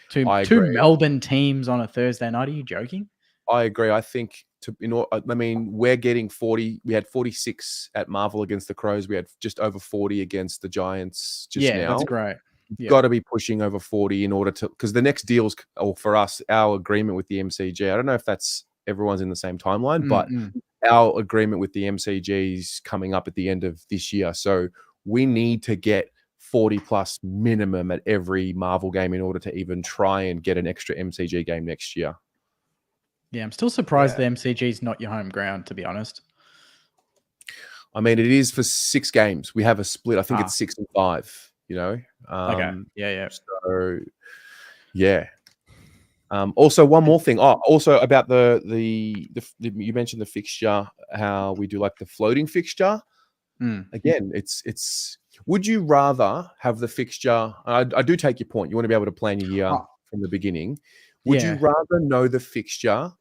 Two Melbourne teams on a Thursday night. Are you joking? I agree. I think we're getting 40. We had 46 at Marvel against the Crows. We had just over 40 against the Giants just now. That's great. You've got to be pushing over 40 in order to, because the next deal's, or for us, our agreement with the MCG. I don't know if that's everyone's in the same timeline, but our agreement with the MCG is coming up at the end of this year. So we need to get 40 plus minimum at every Marvel game in order to even try and get an extra MCG game next year. Yeah, I'm still surprised the MCG is not your home ground, to be honest. I mean, it is for 6 games. We have a split. I think it's 6 and 5, Okay. Yeah. So, yeah. Also, one more thing. Also about the you mentioned the fixture, how we do like the floating fixture. Again, it's. Would you rather have the fixture? I do take your point. You want to be able to plan your year from the beginning. Would you rather know the fixture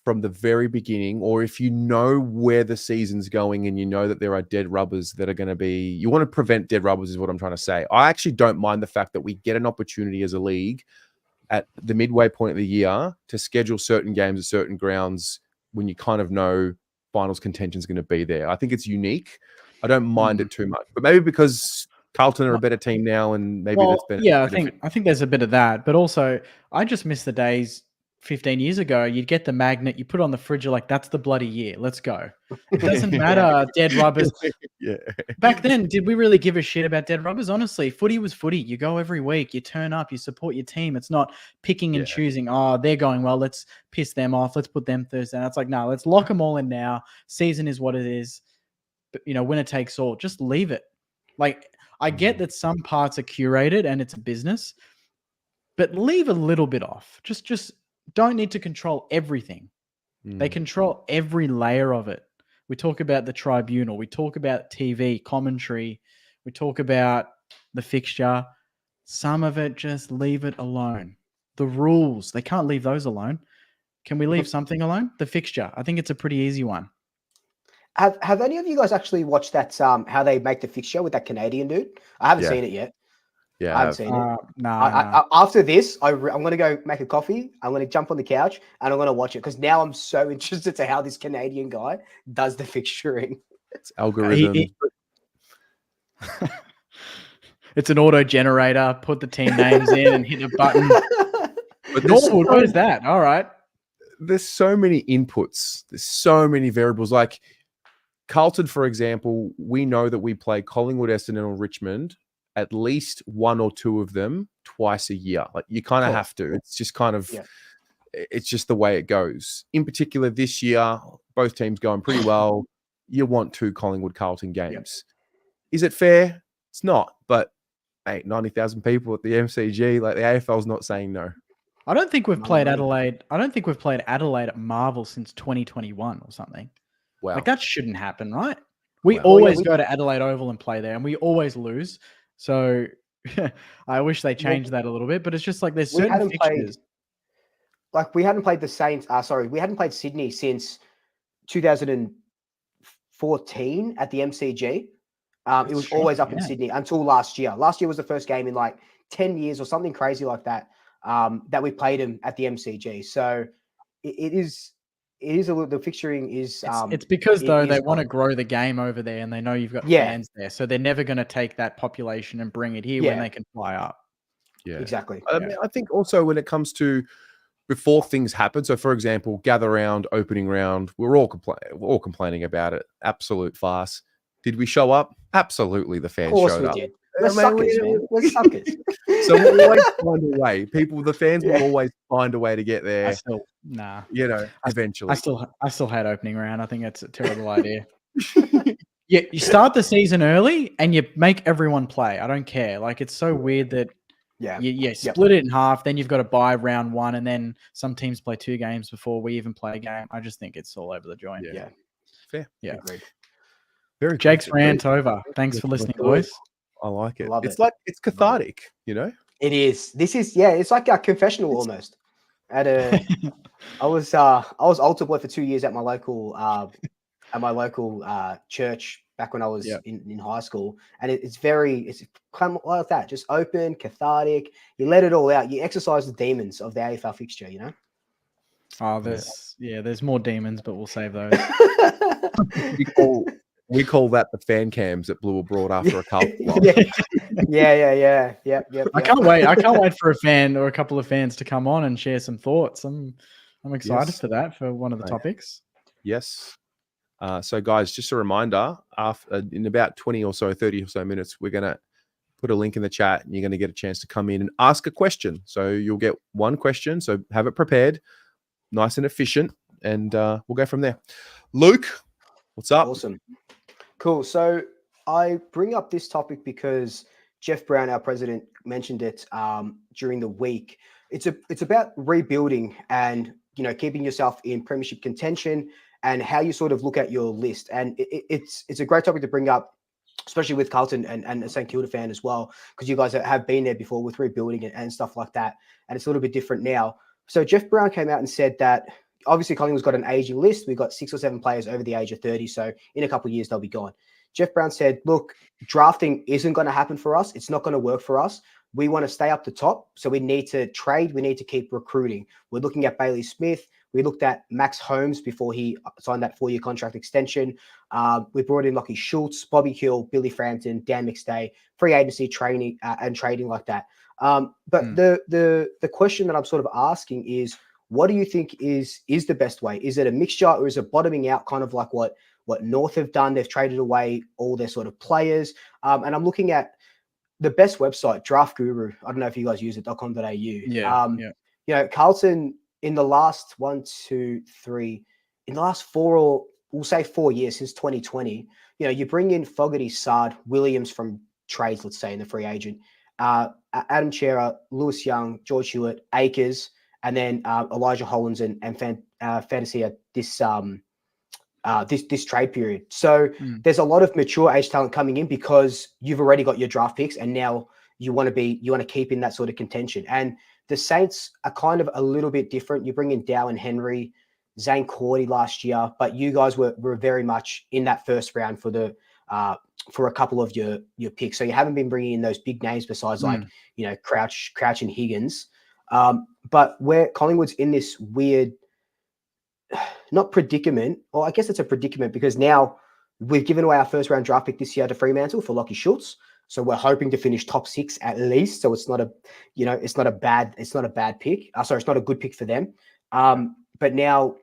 from the very beginning, or if you know where the season's going and you know that there are dead rubbers that are going to be, you want to prevent dead rubbers is what I'm trying to say. I actually don't mind the fact that we get an opportunity as a league at the midway point of the year to schedule certain games at certain grounds when you kind of know finals contention is going to be there. I think it's unique. I don't mind it too much, but maybe because Carlton are a better team now, and maybe that's better. Yeah, I think there's a bit of that, but also I just miss the days 15 years ago. You'd get the magnet, you put it on the fridge, you're like, that's the bloody year. Let's go. It doesn't matter, dead rubbers. Back then, did we really give a shit about dead rubbers? Honestly, footy was footy. You go every week, you turn up, you support your team. It's not picking and choosing. Oh, they're going well, let's piss them off. Let's put them Thursday. It's like, no, let's lock them all in now. Season is what it is. But, winner takes all. Just leave it. Like, I get that some parts are curated and it's a business, but leave a little bit off. Just don't need to control everything. They control every layer of it. We talk about the tribunal. We talk about TV, commentary. We talk about the fixture. Some of it, just leave it alone. The rules, they can't leave those alone. Can we leave something alone? The fixture. I think it's a pretty easy one. Have any of you guys actually watched that? How they make the fixture with that Canadian dude? I haven't seen it yet. Yeah, I haven't seen it. Nah. After this, I'm going to go make a coffee. I'm going to jump on the couch and I'm going to watch it because now I'm so interested to how this Canadian guy does the fixturing. It's algorithm. It's an auto generator. Put the team names in and hit a button. But Norwood, what is that? All right. There's so many inputs. There's so many variables. Like Carlton, for example, we know that we play Collingwood, Essendon, or Richmond, at least one or two of them twice a year. Like you kind of have to. It's just kind of, it's just the way it goes. In particular, this year, both teams going pretty well. You want 2 Collingwood Carlton games. Is it fair? It's not. But 90,000 people at the MCG, like the AFL's not saying no. I don't think we've played Adelaide. I don't think we've played Adelaide at Marvel since 2021 or something. Wow. Like that shouldn't happen, right? We always go to Adelaide Oval and play there, and we always lose. So I wish they changed that a little bit, but it's just like there's certain fixtures. We hadn't played the Saints. We hadn't played Sydney since 2014 at the MCG. It was always up in Sydney until last year. Last year was the first game in like 10 years or something crazy like that. That we played him at the MCG. So it is the fixturing is. It's because they want to grow the game over there, and they know you've got fans there, so they're never going to take that population and bring it here when they can fly up. Yeah, exactly. I mean, I think also when it comes to before things happen. So, for example, gather round, opening round, we're all complaining about it. Absolute farce. Did we show up? Absolutely, the fans showed up. Did. We're suckers, man. We're suckers. So we'll always find a way. The fans will always find a way to get there. Eventually. I still hate opening round. I think that's a terrible idea. You start the season early and you make everyone play. I don't care. Like it's so weird that you split it in half. Then you've got to buy round 1, and then some teams play 2 games before we even play a game. I just think it's all over the joint. Yeah. Fair. Yeah. Agreed. Very Jake's rant over. Thanks for listening, boys. I like it. Love it's like it's cathartic, you know. It is. This is it's like a confessional almost. I was altar boy for 2 years at my local church back when I was in high school, and it's kind of like that, just open, cathartic. You let it all out. You exercise the demons of the AFL fixture, you know. Oh, there's more demons, but we'll save those. We call that the fan cams that blew abroad after a couple. Yeah. I can't wait. I can't wait for a fan or a couple of fans to come on and share some thoughts. I'm excited for that, for one of the topics. Yes. So guys, just a reminder, in about 20 or so, 30 or so minutes, we're going to put a link in the chat and you're going to get a chance to come in and ask a question. So you'll get one question. So have it prepared, nice and efficient, and we'll go from there. Luke, what's up? Awesome. Cool. So I bring up this topic because Jeff Brown, our president, mentioned it during the week. It's about rebuilding and, keeping yourself in premiership contention and how you sort of look at your list. And it's a great topic to bring up, especially with Carlton and a St Kilda fan as well, because you guys have been there before with rebuilding and stuff like that. And it's a little bit different now. So Jeff Brown came out and said that obviously Collingwood's got an aging list. We've got 6 or 7 players over the age of 30. So in a couple of years, they'll be gone. Jeff Brown said, look, drafting isn't going to happen for us. It's not going to work for us. We want to stay up the top. So we need to trade. We need to keep recruiting. We're looking at Bailey Smith. We looked at Max Holmes before he signed that 4-year contract extension. We brought in Lockie Schultz, Bobby Hill, Billy Frampton, Dan McStay, free agency training and trading like that. But the question that I'm sort of asking is, what do you think is the best way? Is it a mixture, or is it bottoming out, kind of like what North have done? They've traded away all their sort of players. And I'm looking at the best website, Draft Guru. I don't know if you guys use it, .com.au. Yeah. Carlton in the last 4 or we'll say 4 years since 2020, you bring in Fogarty, Sard, Williams from trades, let's say, in the free agent, Adam Chera, Lewis Young, George Hewitt, Akers, and then Elijah Hollins and Fantasia this trade period. So there's a lot of mature age talent coming in because you've already got your draft picks, and now you want to keep in that sort of contention. And the Saints are kind of a little bit different. You bring in Dow and Henry. Zane Cordy last year, but you guys were very much in that first round for the for a couple of your picks. So you haven't been bringing in those big names besides like, Crouch and Higgins. But where Collingwood's in this weird, not predicament, or I guess it's a predicament because now we've given away our first round draft pick this year to Fremantle for Lockie Schultz. So we're hoping to finish top 6 at least. So it's not a, it's not a bad pick. Sorry, it's not a good pick for them. But now,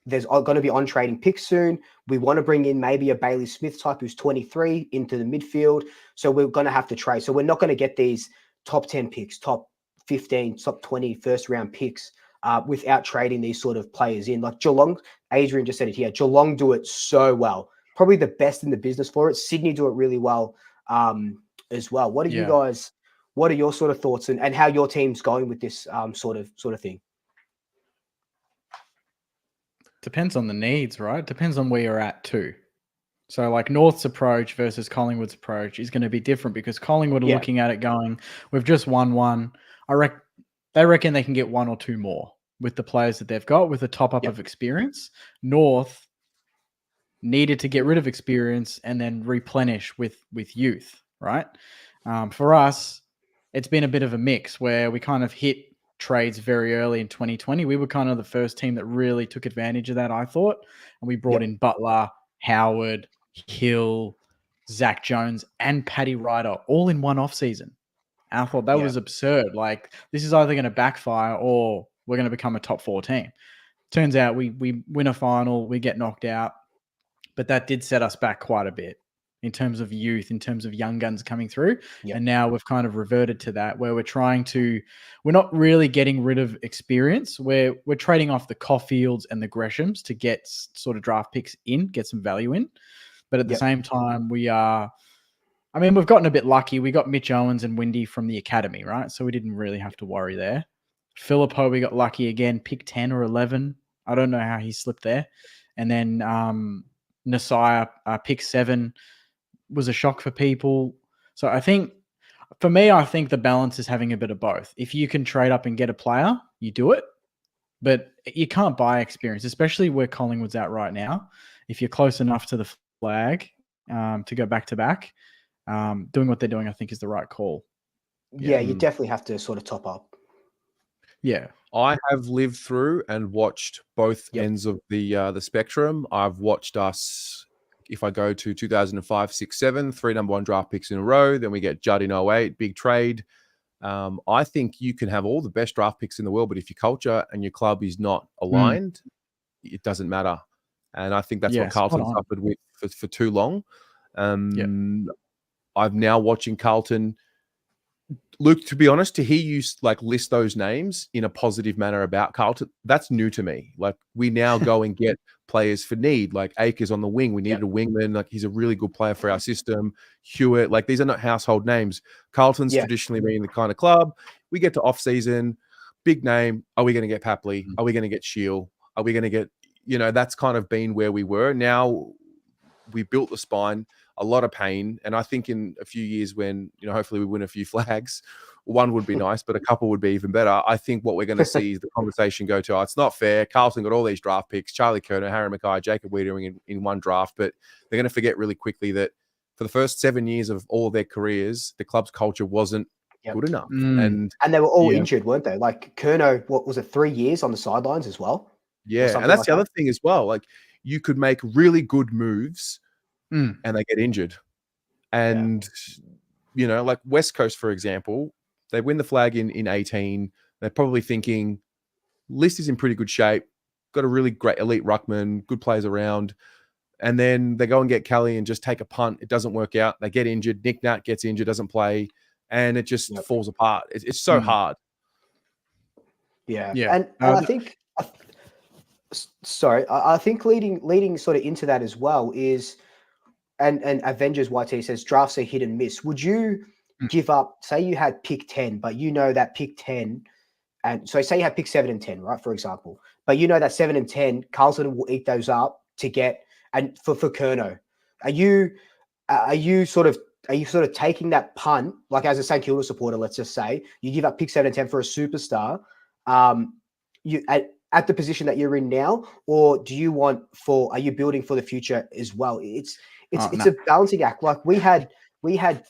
there's going to be on trading picks soon. We want to bring in maybe a Bailey Smith type who's 23 into the midfield. So we're going to have to trade. So we're not going to get these top 10 picks, top 15, top 20 first round picks without trading these sort of players in. Like Geelong, Adrian just said it here. Geelong do it so well. Probably the best in the business for it. Sydney do it really well as well. What are you guys? What are your sort of thoughts and how your team's going with this sort of thing? Depends on the needs, right? Depends on where you're at too. So like North's approach versus Collingwood's approach is going to be different because Collingwood are looking at it going, we've just won one. They reckon they can get 1 or 2 more with the players that they've got with a top up of experience. North needed to get rid of experience and then replenish with youth, right? For us, it's been a bit of a mix where we kind of hit trades very early in 2020. We were kind of the first team that really took advantage of that, I thought. And we brought in Butler, Howard, Hill, Zach Jones, and Paddy Ryder all in one off season. And I thought that was absurd. Like, this is either going to backfire or we're going to become a top 4 team. Turns out we win a final, we get knocked out. But that did set us back quite a bit in terms of youth, in terms of young guns coming through. Yep. And now we've kind of reverted to that where we're not really getting rid of experience. We're trading off the Caulfields and the Greshams to get sort of draft picks in, get some value in. But at the same time, we've gotten a bit lucky. We got Mitch Owens and Windy from the academy, right? So we didn't really have to worry there. Philippo, we got lucky again, pick 10 or 11. I don't know how he slipped there. And then Nasai, pick 7 was a shock for people. So I think the balance is having a bit of both. If you can trade up and get a player, you do it. But you can't buy experience, especially where Collingwood's at right now. If you're close enough to the flag to go back to back, doing what they're doing, I think is the right call. Yeah, you definitely have to sort of top up. Yeah. I have lived through and watched both ends of the spectrum. I've watched us, if I go to 2005, 6, 7, 3 number 1 draft picks in a row, then we get Judd in 08, big trade. I think you can have all the best draft picks in the world, but if your culture and your club is not aligned, it doesn't matter. And I think that's what Carlton suffered with for too long. I'm now watching Carlton. Luke, to be honest, to hear you list those names in a positive manner about Carlton, that's new to me. Like, we now go and get players for need, like Akers on the wing. We needed a wingman. Like, he's a really good player for our system. Hewitt, like, these are not household names. Carlton's traditionally been the kind of club. We get to off season, big name. Are we going to get Papley? Are we going to get Shield? Are we going to get, that's kind of been where we were. Now we built the spine. A lot of pain. And I think in a few years when, hopefully we win a few flags, one would be nice, but a couple would be even better. I think what we're going to see is the conversation go to, it's not fair. Carlton got all these draft picks, Charlie Kerner, Harry Mackay, Jacob Wiedering in one draft, but they're going to forget really quickly that for the first 7 years of all of their careers, the club's culture wasn't good enough. And they were all injured, weren't they? Like Kerno, what was it, 3 years on the sidelines as well? Yeah. And that's the other thing as well. Like, you could make really good moves and they get injured. And, like West Coast, for example, they win the flag in 18. They're probably thinking, list is in pretty good shape, got a really great elite ruckman, good players around. And then they go and get Kelly and just take a punt. It doesn't work out. They get injured. Nick Nat gets injured, doesn't play, and it just falls apart. It's so hard. Yeah. And I think, I think leading sort of into that as well is, and Avengers YT says drafts are hit and miss. Would you give up, say you had pick 10, but that pick 10, and so say you had pick 7 and 10, right, for example, but that 7 and 10, Carlton will eat those up to get, and for Kerno, are you sort of taking that punt, like as a St Kilda supporter, let's just say, you give up pick 7 and 10 for a superstar, at the position that you're in now, or do you want are you building for the future as well? It's a balancing act. Like we had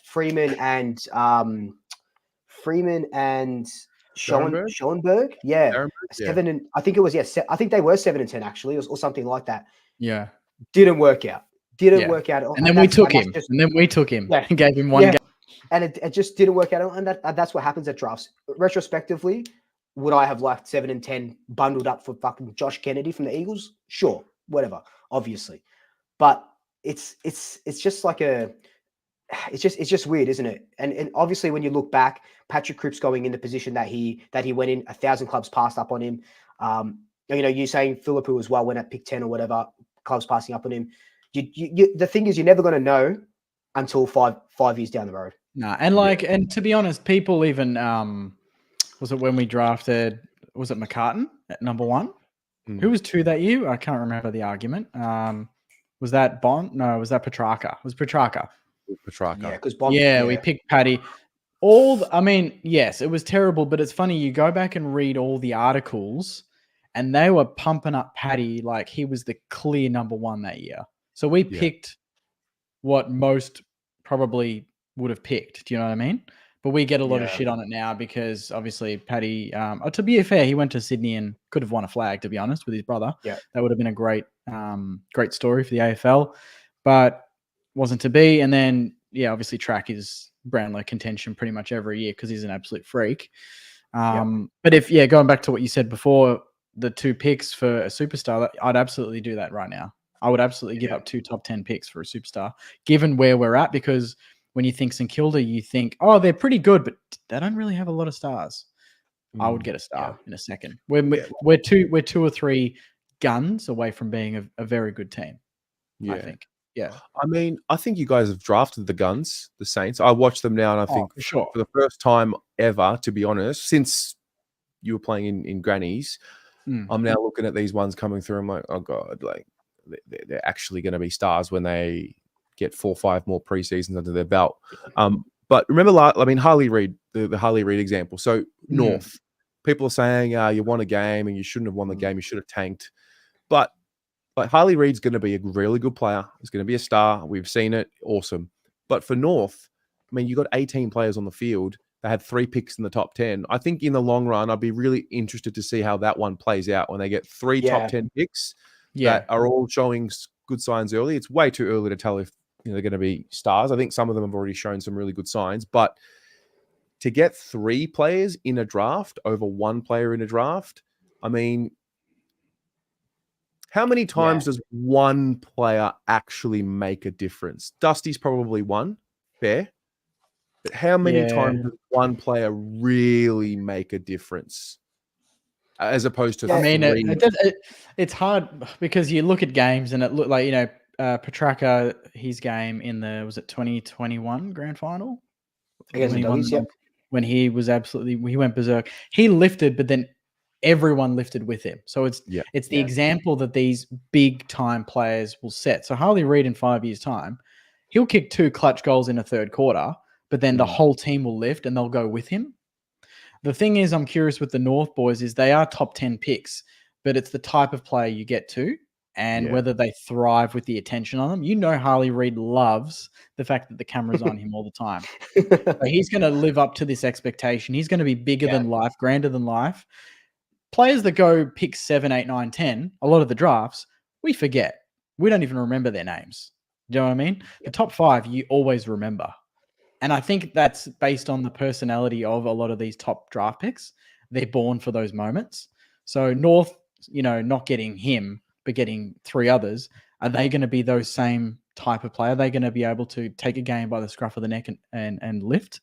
Freeman and Schoenberg. Yeah. 7 and I think it was, I think they were 7 and 10 actually, or something like that. Yeah. Didn't work out. Work out. And then we took him. Yeah. And gave him one game. And it just didn't work out. And that's what happens at drafts. Retrospectively, would I have liked 7 and 10 bundled up for fucking Josh Kennedy from the Eagles? Sure. Whatever. Obviously. But it's just like it's just weird, isn't it? And obviously when you look back, Patrick Cripps going in the position that he went in, 1,000 clubs passed up on him. You saying Philippou as well went at pick 10 or whatever, clubs passing up on him. The thing is, you're never going to know until five years down the road. Nah, and to be honest, people even was it when we drafted? Was it McCartan at number 1? Who was 2 that year? I can't remember the argument. Was that Bond? No, was that Petrarca? It was Petrarca. Yeah, because Bond. Yeah, we picked Paddy. Yes, it was terrible, but it's funny. You go back and read all the articles, and they were pumping up Paddy like he was the clear number 1 that year. So we picked what most probably would have picked. Do you know what I mean? But we get a lot of shit on it now because obviously Paddy, to be fair, he went to Sydney and could have won a flag, to be honest, with his brother. Yeah. That would have been a great story for the AFL, but wasn't to be. And then, obviously track is Brownlow contention pretty much every year because he's an absolute freak. But if, going back to what you said before, the 2 picks for a superstar, I'd absolutely do that right now. I would absolutely give up 2 top 10 picks for a superstar, given where we're at, because when you think St Kilda, you think, oh, they're pretty good, but they don't really have a lot of stars. I would get a star in a second. We're 2 or 3 guns away from being a very good team. I think. Yeah. I mean, I think you guys have drafted the Guns, the Saints. I watch them now, and I think for the first time ever, to be honest, since you were playing in Grannies, I'm now looking at these ones coming through. I'm like, oh God, like they're actually going to be stars when they get 4 or 5 more preseasons under their belt. But remember, Harley Reid, the Harley Reid example. So North, people are saying, you won a game and you shouldn't have won the game. You should have tanked. But like Harley Reid's going to be a really good player. He's going to be a star. We've seen it. Awesome. But for North, I mean, you got 18 players on the field. They had 3 picks in the top 10. I think in the long run, I'd be really interested to see how that one plays out when they get 3 top 10 picks that are all showing good signs early. It's way too early to tell if they're going to be stars. I think some of them have already shown some really good signs. But to get 3 players in a draft over 1 player in a draft, I mean, how many times does 1 player actually make a difference? Dusty's probably 1, fair. But how many times does 1 player really make a difference? As opposed to 3? I mean, it's hard because you look at games and it looked like, Petrarca, his game in the, was it 2021 grand final? Against the Doggies, when he went berserk. He lifted, but then everyone lifted with him. So it's the example that these big time players will set. So Harley Reid in 5 years' time, he'll kick 2 clutch goals in a third quarter, but then the whole team will lift and they'll go with him. The thing is, I'm curious with the North boys is they are top 10 picks, but it's the type of player you get to and whether they thrive with the attention on them. Harley Reid loves the fact that the camera's on him all the time. So he's going to live up to this expectation. He's going to be bigger than life, grander than life. Players that go pick 7, 8, 9, 10, a lot of the drafts, we forget. We don't even remember their names. Do you know what I mean? The top 5, you always remember. And I think that's based on the personality of a lot of these top draft picks. They're born for those moments. So North, not getting him, but getting 3 others, are they going to be those same type of player? Are they going to be able to take a game by the scruff of the neck and lift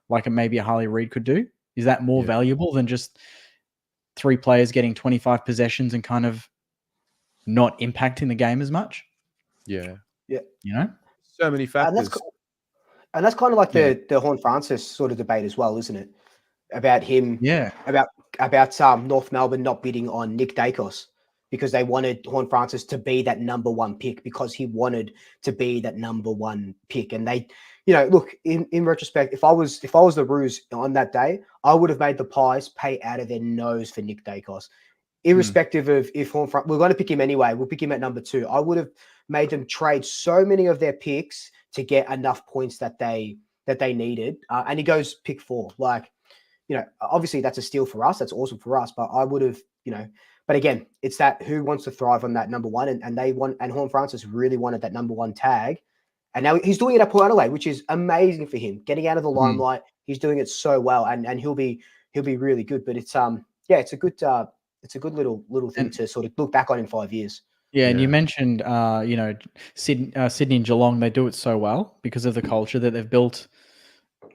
like maybe a Harley Reid could do? Is that more valuable than just 3 players getting 25 possessions and kind of not impacting the game as much? Yeah. So many factors. And that's kind of like the Horn Francis sort of debate as well, isn't it? About him, about North Melbourne not bidding on Nick Dacos because they wanted Horn Francis to be that number 1 pick because he wanted to be that number 1 pick. And they, look, in retrospect, if I was the Roos on that day, I would have made the Pies pay out of their nose for Nick Dacos. irrespective of if Hornfront, we're going to pick him anyway. We'll pick him at number 2. I would have made them trade so many of their picks to get enough points that they needed. And he goes pick 4. Like, obviously that's a steal for us. That's awesome for us. But I would have, but again, it's that who wants to thrive on that number 1, and they want, and Horn Francis really wanted that number 1 tag. And now he's doing it at Port Adelaide, which is amazing for him. Getting out of the limelight, he's doing it so well, and he'll be really good. But it's it's a good little thing to sort of look back on in 5 years. Yeah, and you mentioned Sydney and Geelong, they do it so well because of the culture that they've built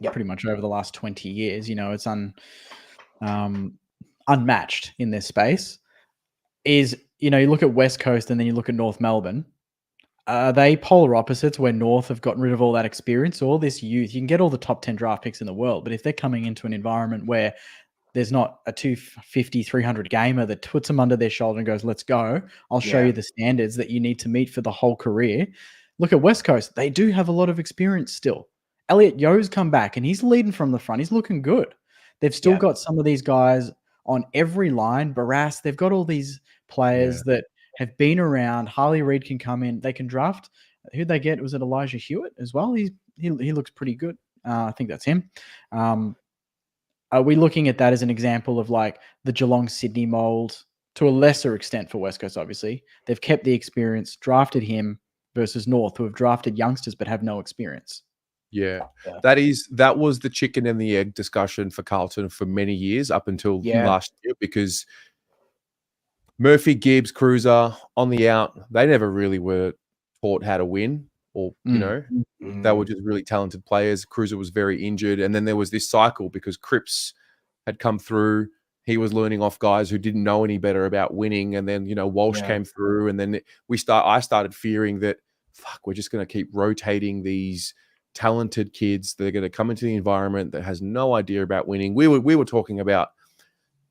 pretty much over the last 20 years. It's unmatched in this space. You look at West Coast and then you look at North Melbourne. They polar opposites, where North have gotten rid of all that experience, all this youth. You can get all the top 10 draft picks in the world, but if they're coming into an environment where there's not a 250, 300 gamer that puts them under their shoulder and goes, let's go, I'll show you the standards that you need to meet for the whole career. Look at West Coast. They do have a lot of experience still. Elliot Yo's come back and he's leading from the front. He's looking good. They've still got some of these guys on every line. Barras, they've got all these players that have been around. Harley Reid can come in. They can draft. Who'd they get? Was it Elijah Hewitt as well? He looks pretty good. I think that's him. Are we looking at that as an example of like the Geelong Sydney mold, to a lesser extent for West Coast? Obviously, they've kept the experience, drafted him, versus North, who have drafted youngsters but have no experience. Yeah. That was the chicken and the egg discussion for Carlton for many years up until last year, because Murphy, Gibbs, Cruiser on the out, they never really were taught how to win, or they were just really talented players. Cruiser was very injured, and then there was this cycle because Cripps had come through. He was learning off guys who didn't know any better about winning, and then Walsh came through, and then I started fearing that we're just going to keep rotating these talented kids that are going to come into the environment that has no idea about winning. We were talking about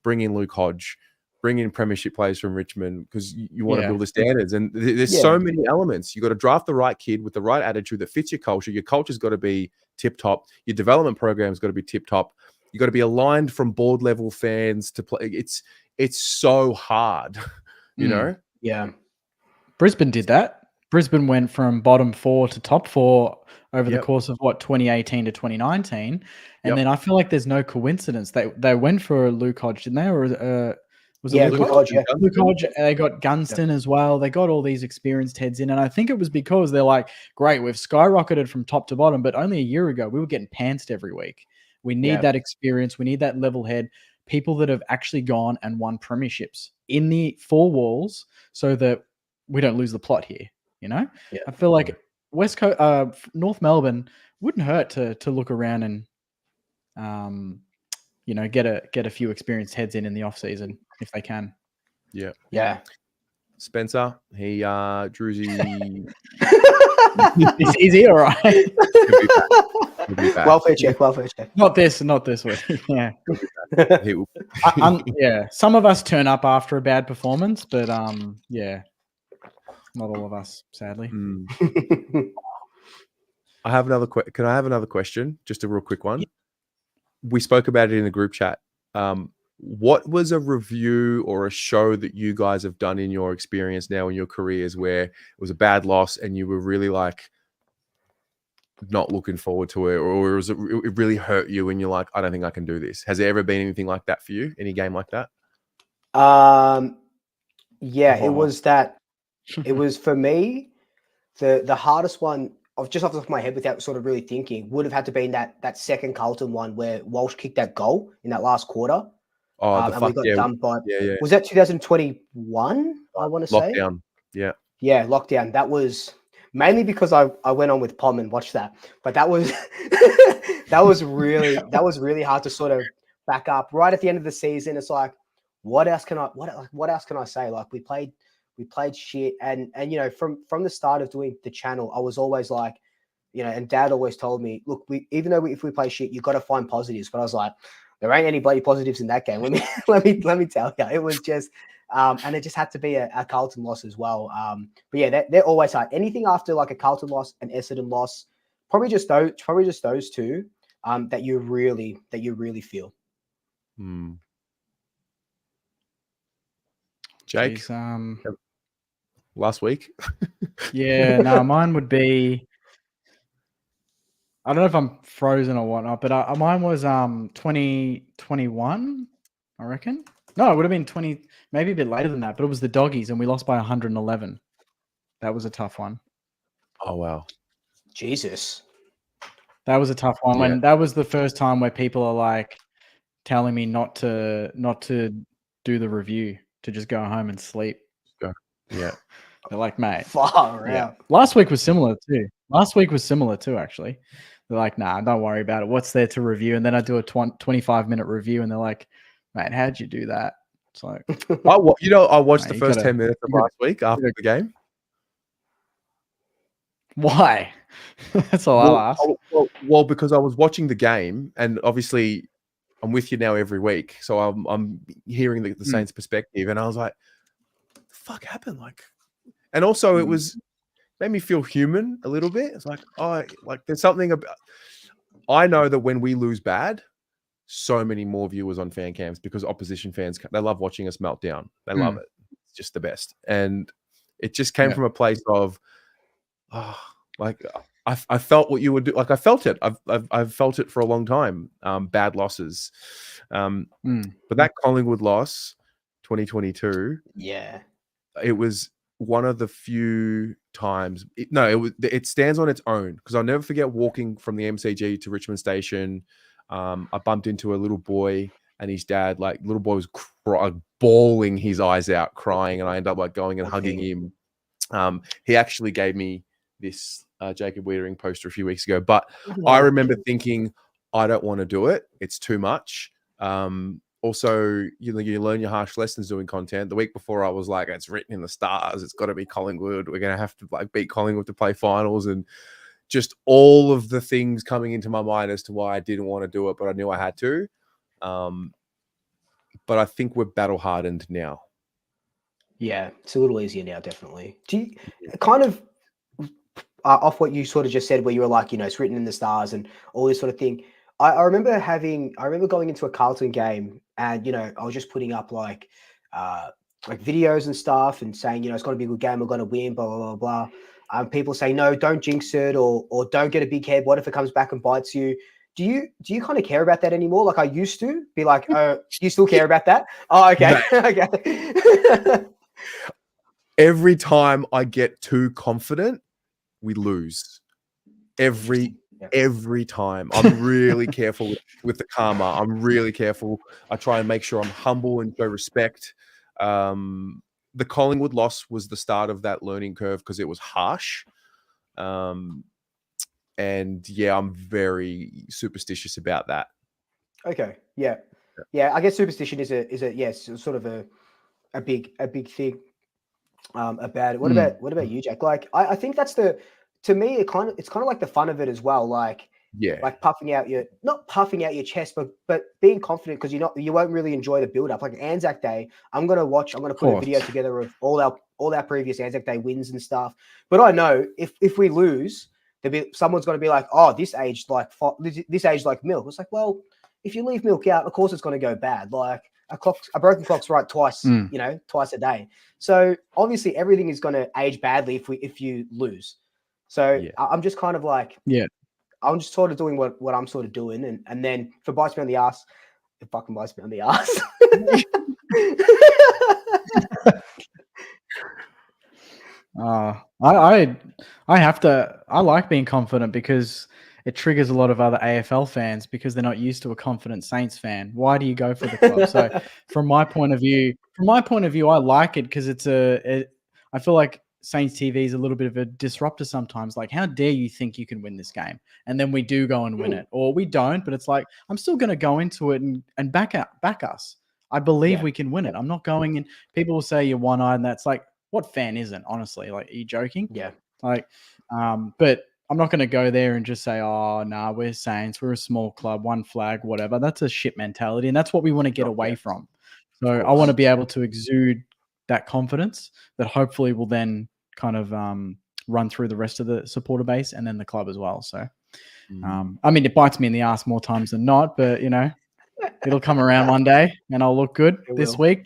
bringing Luke Hodge, bring in premiership players from Richmond, because you want to build the standards. And there's so many elements. You got to draft the right kid with the right attitude that fits your culture. Your culture's got to be tip top. Your development program's got to be tip top. You got to be aligned from board level fans to play. It's so hard, Yeah. Brisbane did that. Brisbane went from bottom 4 to top 4 over the course of 2018 to 2019. And then I feel like there's no coincidence. They went for Luke Hodge, didn't they? Or was it Luke Hodge? Luke Hodge. They got Gunston as well. They got all these experienced heads in. And I think it was because they're like, great, we've skyrocketed from top to bottom, but only a year ago we were getting pantsed every week. We need that experience. We need that level head. People that have actually gone and won premierships in the 4 walls, so that we don't lose the plot here. I feel like West Coast, North Melbourne wouldn't hurt to look around and get a few experienced heads in the off season if they can. Yeah. Spencer, he Druzy. Is he all right? He'll be back. Welfare check. Not this week. Yeah. Some of us turn up after a bad performance, but not all of us, sadly. I have another Can I have another question? Just a real quick one. We spoke about it in the group chat. What was a review or a show that you guys have done in your experience now in your careers where it was a bad loss and you were really like not looking forward to it, or it really hurt you and you're like, I don't think I can do this? Has there ever been anything like that for you? Any game like that? It was that. It was, for me, the hardest one, just off the top of my head without sort of really thinking, would have had to be that second Carlton one where Walsh kicked that goal in that last quarter. And we got dumped by. Was that 2021? I want to say lockdown. Yeah, lockdown. That was mainly because I went on with Pom and watched that, but that was that was really hard to sort of back up. Right at the end of the season, it's like, what else can I say? Like we played shit, and from the start of doing the channel, I was always like, and Dad always told me, look, if we play shit, you got to find positives. But I was like, there ain't any bloody positives in that game. Let me tell you, it was just, and it just had to be a Carlton loss as well. But yeah, they're always hard. Anything after like a Carlton loss, an Essendon loss, probably just those two, that you really feel. Jake, Jeez, last week. yeah, no, mine would be. I don't know if I'm frozen or whatnot, but mine was 2021, I reckon. No, it would have been 20, maybe a bit later than that, but it was the Doggies and we lost by 111. That was a tough one. Oh, wow. Jesus. That was a tough one. Yeah. When that was the first time where people are like telling me not to do the review, to just go home and sleep. Yeah. They're like, mate. Far out. Last week was similar too. Actually. They're like, nah, don't worry about it. What's there to review? And then I do a 25-minute review and they're like, mate, how'd you do that? It's like, I watched mate, the first 10 minutes of last week after the game. Why? That's all I'll ask. Well, because I was watching the game, and obviously I'm with you now every week, so I'm hearing the Saints' perspective, and I was like, "What the fuck happened?" Like, and also it made me feel human a little bit. It's like, there's something about. I know that when we lose bad, so many more viewers on fan cams because opposition fans, they love watching us melt down. They love it. It's just the best, and it just came from a place of. I felt what you would do. Like I felt it. I've felt it for a long time. Bad losses, but that Collingwood loss, 2022. Yeah, it was one of the few times. It stands on its own because I'll never forget walking from the MCG to Richmond Station. I bumped into a little boy and his dad. Like little boy was bawling his eyes out, crying, and I ended up going and hugging him. He actually gave me this Jacob Wiedering poster a few weeks ago, but I remember thinking, I don't want to do it. It's too much. Also, you learn your harsh lessons doing content. The week before, I was like, it's written in the stars. It's got to be Collingwood. We're going to have to beat Collingwood to play finals, and just all of the things coming into my mind as to why I didn't want to do it, but I knew I had to. But I think we're battle hardened now. Yeah, it's a little easier now, definitely. Do you kind of off what you sort of just said, where you were like, it's written in the stars and all this sort of thing. I remember going into a Carlton game and, I was just putting up like videos and stuff and saying, it's going to be a good game. We're going to win, blah, blah, blah, blah. People say, no, don't jinx it or don't get a big head. What if it comes back and bites you? Do you kind of care about that anymore? Like I used to be like, do you still care about that? Oh, okay. Okay. Every time I get too confident, we lose. Every time. I'm really careful with the karma. I'm really careful. I try and make sure I'm humble and show respect. The Collingwood loss was the start of that learning curve because it was harsh. And yeah, I'm very superstitious about that. Okay. Yeah. I guess superstition is sort of a big thing about it. What about you, Jack? Like, I think that's to me, it's kind of like the fun of it as well. Like, like not puffing out your chest, but being confident because you won't really enjoy the build up. Like Anzac Day, I'm gonna put a video together of all our previous Anzac Day wins and stuff. But I know if we lose, someone's gonna be like, oh, this aged like milk. It's like, well, if you leave milk out, of course it's gonna go bad. Like a broken clock's right twice, twice a day. So obviously everything is gonna age badly if you lose. So I'm just kind of like, I'm just sort of doing what I'm sort of doing. And then if it bites me on the ass, it fucking bites me on the ass. I like being confident because it triggers a lot of other AFL fans because they're not used to a confident Saints fan. Why do you go for the club? So from my point of view, I like it because I feel like Saints TV is a little bit of a disruptor sometimes. Like, how dare you think you can win this game? And then we do go and win it, or we don't. But it's like, I'm still going to go into it and back us. I believe we can win it. I'm not going in. People will say you're one-eyed, and that's like, what fan isn't? Honestly, like, are you joking? Yeah. Like, but I'm not going to go there and just say, oh, nah, we're Saints. We're a small club, one flag, whatever. That's a shit mentality, and that's what we want to get away from. So I want to be able to exude that confidence that hopefully will then kind of run through the rest of the supporter base and then the club as well. So, I mean, it bites me in the ass more times than not, but it'll come around one day and I'll look good. This week,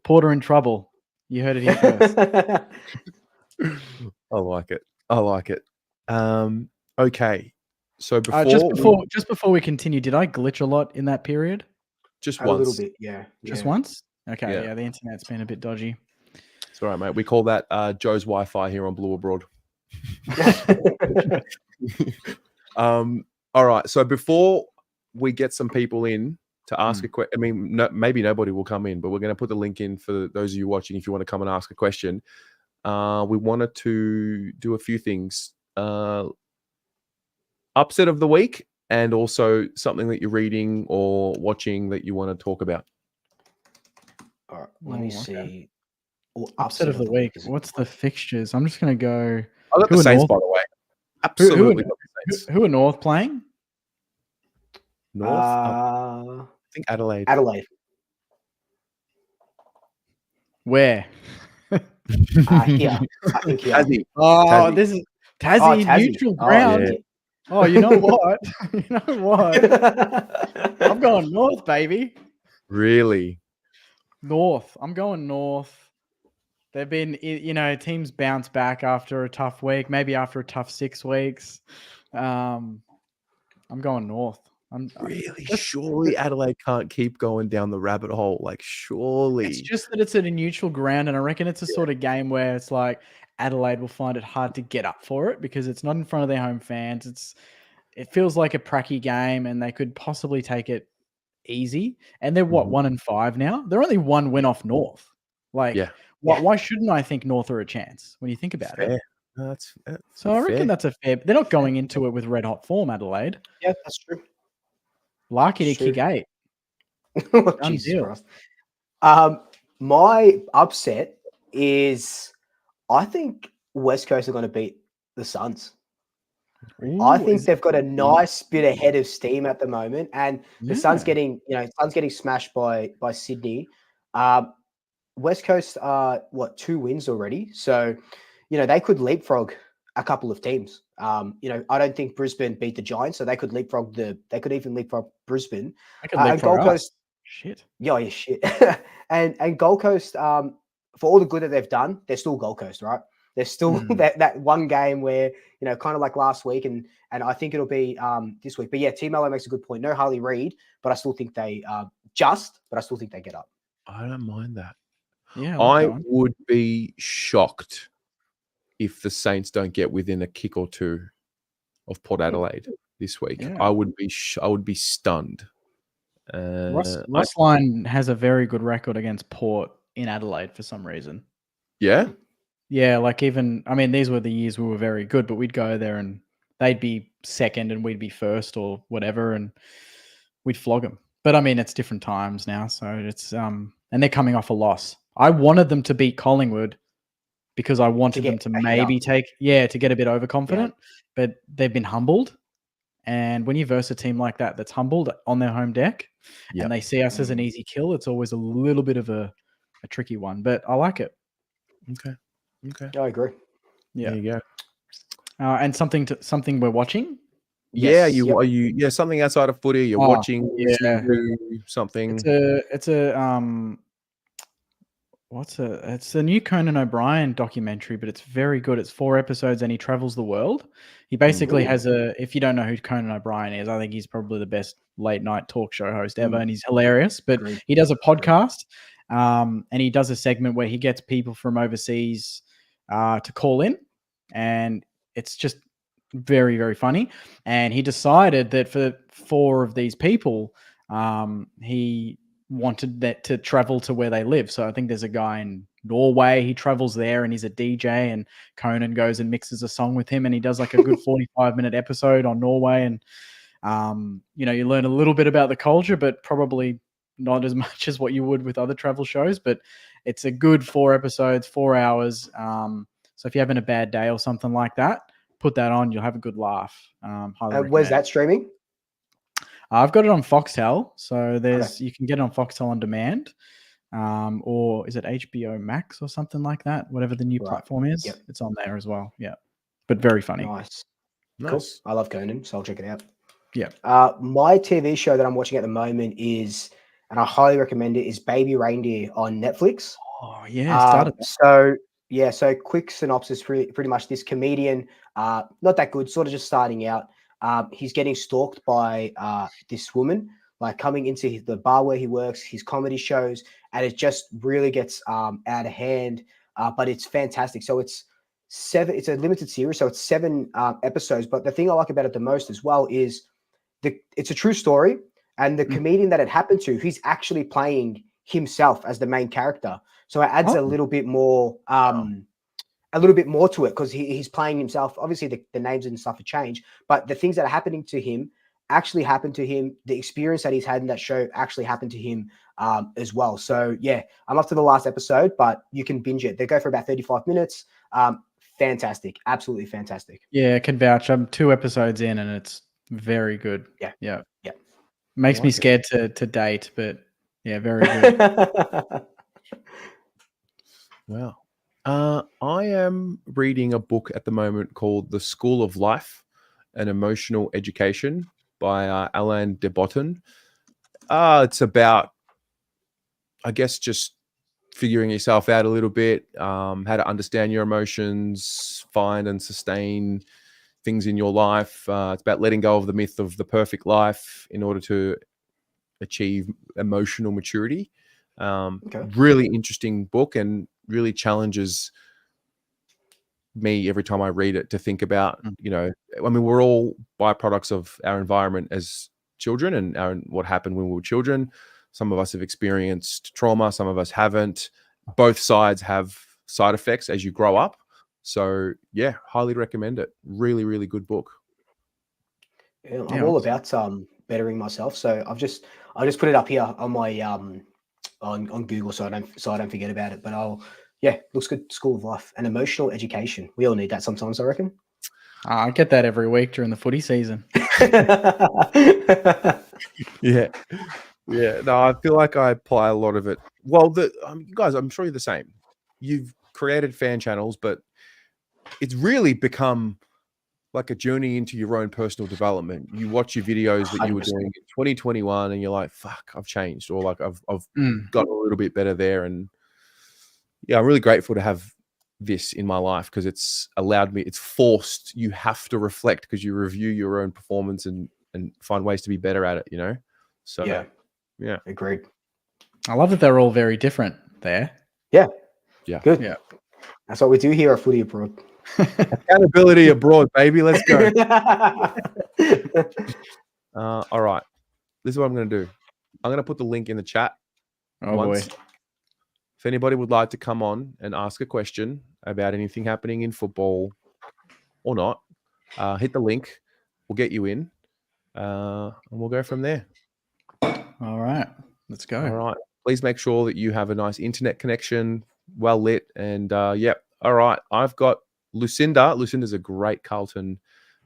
Porter in trouble. You heard it here first. I like it. I like it. Okay. So just before we continue, did I glitch a lot in that period? Just a once. little bit, yeah. Just once? Okay, Yeah. yeah, the internet's been a bit dodgy. It's all right, mate. We call that Joe's Wi-Fi here on Blue Abroad. All right. So before we get some people in to ask a question, I mean, maybe nobody will come in, but we're going to put the link in for those of you watching if you want to come and ask a question. We wanted to do a few things. Upset of the week, and also something that you're reading or watching that you want to talk about. All right, let me see. Upset of the week. What's the fixtures? I'm just going to go. I got the Saints, by the way. Absolutely. Who are North playing? North? I think Adelaide. Adelaide. Where? Here. I think here. Tassie. Oh, Tassie. this is Tassie, neutral ground. Yeah. Oh, you know what? You know what? I'm going North, baby. Really? North. I'm going North. They've been, teams bounce back after a tough week, maybe after a tough 6 weeks. I'm going North. Really? Surely Adelaide can't keep going down the rabbit hole. Like, surely. It's just that it's at a neutral ground, and I reckon it's a sort of game where it's like Adelaide will find it hard to get up for it because it's not in front of their home fans. It feels like a pracky game, and they could possibly take it easy. And they're 1-5 now. They're only 1 win off North. Like, why shouldn't I think North are a chance when you think about it? No, that's so I reckon that's a fair. They're not going into it with red hot form, Adelaide. Yeah, that's true. Lucky to kick 8. Jesus Christ. My upset is I think West Coast are going to beat the Suns. I think they've got a nice bit of head of steam at the moment, and the Suns getting smashed by Sydney. West Coast are 2 wins already, so they could leapfrog a couple of teams. I don't think Brisbane beat the Giants, so they could even leapfrog Brisbane. And Gold Coast, shit. Yeah, shit. and Gold Coast, for all the good that they've done, they're still Gold Coast, right? They're still that one game where kind of like last week, and I think it'll be this week. But yeah, T Mello makes a good point. No Harley Reid, but I still think they but I still think they get up. I don't mind that. Yeah, I would be shocked if the Saints don't get within a kick or 2 of Port Adelaide this week. Yeah. I would be stunned. Ross Lyon has a very good record against Port in Adelaide for some reason. Yeah? Yeah, like even, I mean, these were the years we were very good, but we'd go there and they'd be second and we'd be first or whatever, and we'd flog them. But I mean, it's different times now, so it's and they're coming off a loss. I wanted them to beat Collingwood because I wanted them to maybe to get a bit overconfident, but they've been humbled. And when you verse a team like that that's humbled on their home deck and they see us as an easy kill, it's always a little bit of a tricky one. But I like it. Okay. I agree. Yeah. There you go. And something we're watching. Yeah, something outside of footy. You're watching, listening to something. It's a new Conan O'Brien documentary, but it's very good. It's 4 episodes and he travels the world. He basically has if you don't know who Conan O'Brien is, I think he's probably the best late night talk show host ever, and he's hilarious. But he does a podcast, and he does a segment where he gets people from overseas to call in, and it's just very, very funny. And he decided that for 4 of these people, he wanted that to travel to where they live. So I think there's a guy in Norway. He travels there and he's a DJ, and Conan goes and mixes a song with him, and he does like a good 45-minute episode on Norway. And you learn a little bit about the culture, but probably not as much as what you would with other travel shows. But it's a good 4 episodes, 4 hours. So if you're having a bad day or something like that, put that on. You'll have a good laugh. Where's that streaming? I've got it on Foxtel, so you can get it on Foxtel on demand, or is it HBO Max or something like that? Whatever the new platform is, it's on there as well. Yeah, but very funny. Nice. Cool. I love Conan, so I'll check it out. Yeah. My TV show that I'm watching at the moment is, and I highly recommend it, is Baby Reindeer on Netflix. Oh yeah, started. So quick synopsis. Pretty much, this comedian, not that good, sort of just starting out. He's getting stalked by this woman, like coming into the bar where he works, his comedy shows, and it just really gets out of hand. But it's fantastic. So it's a limited series, so it's 7 episodes. But the thing I like about it the most as well is it's a true story, and the comedian that it happened to, he's actually playing himself as the main character. So it adds a little bit more to it, because he's playing himself. Obviously, the names and stuff have changed, but the things that are happening to him actually happened to him. The experience that he's had in that show actually happened to him as well. So yeah, I'm up to the last episode, but you can binge it. They go for about 35 minutes. Fantastic, absolutely fantastic. Yeah, I can vouch. I'm 2 episodes in, and it's very good. Yeah. Makes me scared to date, but yeah, very good. Wow. I am reading a book at the moment called The School of Life, an Emotional Education by Alain de Botton. It's about, I guess, just figuring yourself out a little bit, how to understand your emotions, find and sustain things in your life. It's about letting go of the myth of the perfect life in order to achieve emotional maturity. Really interesting book, and really challenges me every time I read it to think about, I mean, we're all byproducts of our environment as children, and what happened when we were children. Some of us have experienced trauma, some of us haven't. Both sides have side effects as you grow up. So yeah, highly recommend it. Really, really good book. Yeah, I'm all about bettering myself. So I just put it up here on my on Google, so I don't forget about it. But looks good. School of Life and Emotional Education. We all need that sometimes, I reckon. I get that every week during the footy season. Yeah. No, I feel like I apply a lot of it. Well, you guys, I'm sure you're the same. You've created fan channels, but it's really become like a journey into your own personal development. You watch your videos that you were doing in 2021, and you're like, "Fuck, I've changed," or like, "I've got a little bit better there." And yeah, I'm really grateful to have this in my life, because it's allowed me. It's forced. You have to reflect, because you review your own performance and find ways to be better at it. So yeah, agreed. I love that they're all very different there. Yeah, good. Yeah, that's what we do here at Footy Abroad. Accountability abroad, baby. Let's go. All right. This is what I'm going to do. I'm going to put the link in the chat. Boy. If anybody would like to come on and ask a question about anything happening in football or not, hit the link. We'll get you in, and we'll go from there. All right. Let's go. All right. Please make sure that you have a nice internet connection, well lit, and yep. All right. I've got Lucinda. Lucinda's a great Carlton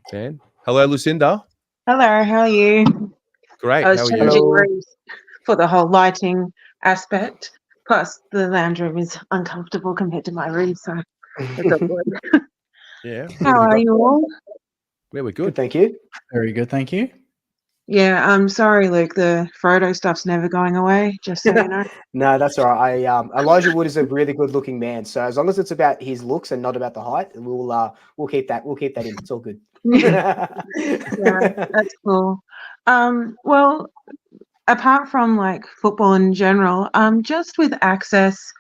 fan. Hello, Lucinda. Hello, how are you? Great. I was how are changing you? rooms for the whole lighting aspect. Plus, the lounge room is uncomfortable compared to my room, so it's awkward. Yeah. How are you all? Yeah, we're good. Thank you. Very good, thank you. Yeah, I'm sorry, Luke. The Frodo stuff's never going away, just so you know. No, that's all right. Elijah Wood is a really good-looking man. So as long as it's about his looks and not about the height, we'll keep that. We'll keep that in. It's all good. Yeah, that's cool. Well, apart from like football in general, just with access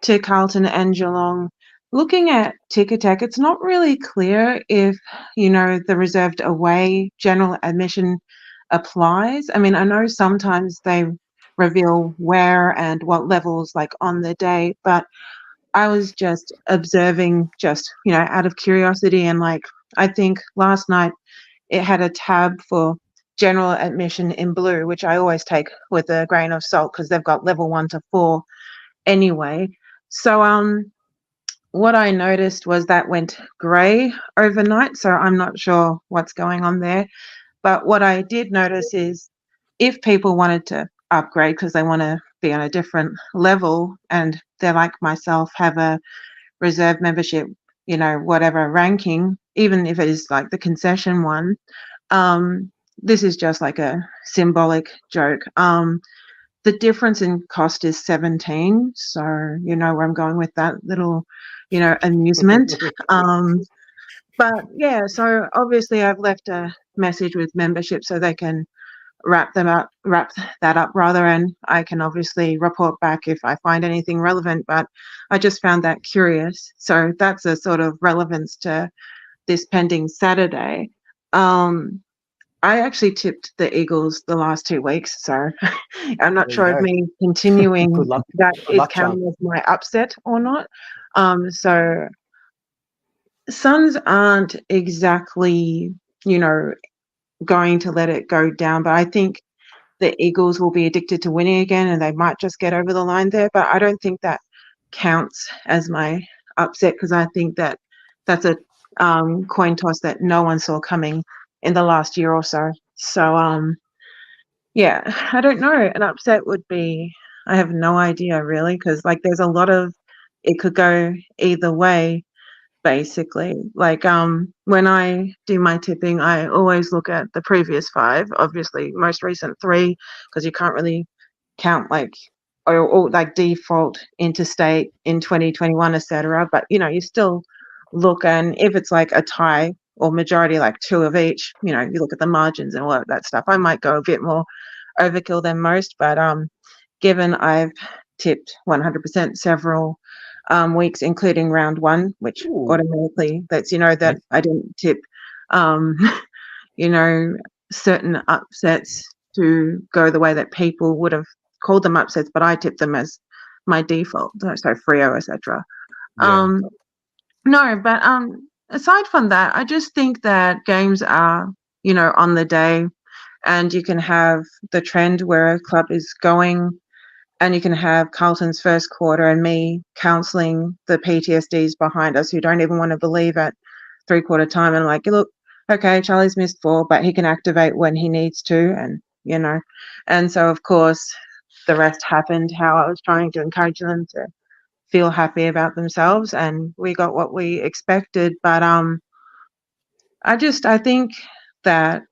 to Carlton and Geelong, looking at Ticketek, it's not really clear if the reserved away general admission applies. I mean, I know sometimes they reveal where and what levels like on the day, but I was just observing out of curiosity, and like I think last night it had a tab for general admission in blue, which I always take with a grain of salt because they've got level 1 to 4 anyway. So what I noticed was that went grey overnight, so I'm not sure what's going on there. But what I did notice is if people wanted to upgrade because they want to be on a different level, and they're like myself, have a reserve membership, whatever ranking, even if it is like the concession one, this is just like a symbolic joke. the difference in cost is 17. So you know where I'm going with that little, amusement. But yeah, so obviously I've left a message with membership so they can wrap that up rather, and I can obviously report back if I find anything relevant. But I just found that curious. So that's a sort of relevance to this pending Saturday. I actually tipped the Eagles the last 2 weeks, so I'm not sure if me continuing Good luck. that Good is luck, counting as my upset or not. So Suns aren't exactly, going to let it go down, but I think the Eagles will be addicted to winning again, and they might just get over the line there. But I don't think that counts as my upset, because I think that that's a coin toss that no one saw coming in the last year or so. So yeah, I don't know. An upset would be, I have no idea really, because like there's a lot of, it could go either way. Basically, like when I do my tipping, I always look at the previous 5, obviously most recent 3, because you can't really count like or like default interstate in 2021, etc. But you still look, and if it's like a tie or majority, like 2 of each, you look at the margins and all of that stuff. I might go a bit more overkill than most, but given I've tipped 100% several weeks, including round 1, which automatically lets you know that I didn't tip, certain upsets to go the way that people would have called them upsets, but I tipped them as my default, so Freo, etc. No, but aside from that, I just think that games are, on the day, and you can have the trend where a club is going, and you can have Carlton's first quarter and me counselling the PTSDs behind us who don't even want to believe at 3/4 time, and like, look, okay, Charlie's missed 4, but he can activate when he needs to, and and so of course the rest happened how I was trying to encourage them to feel happy about themselves, and we got what we expected. But I think that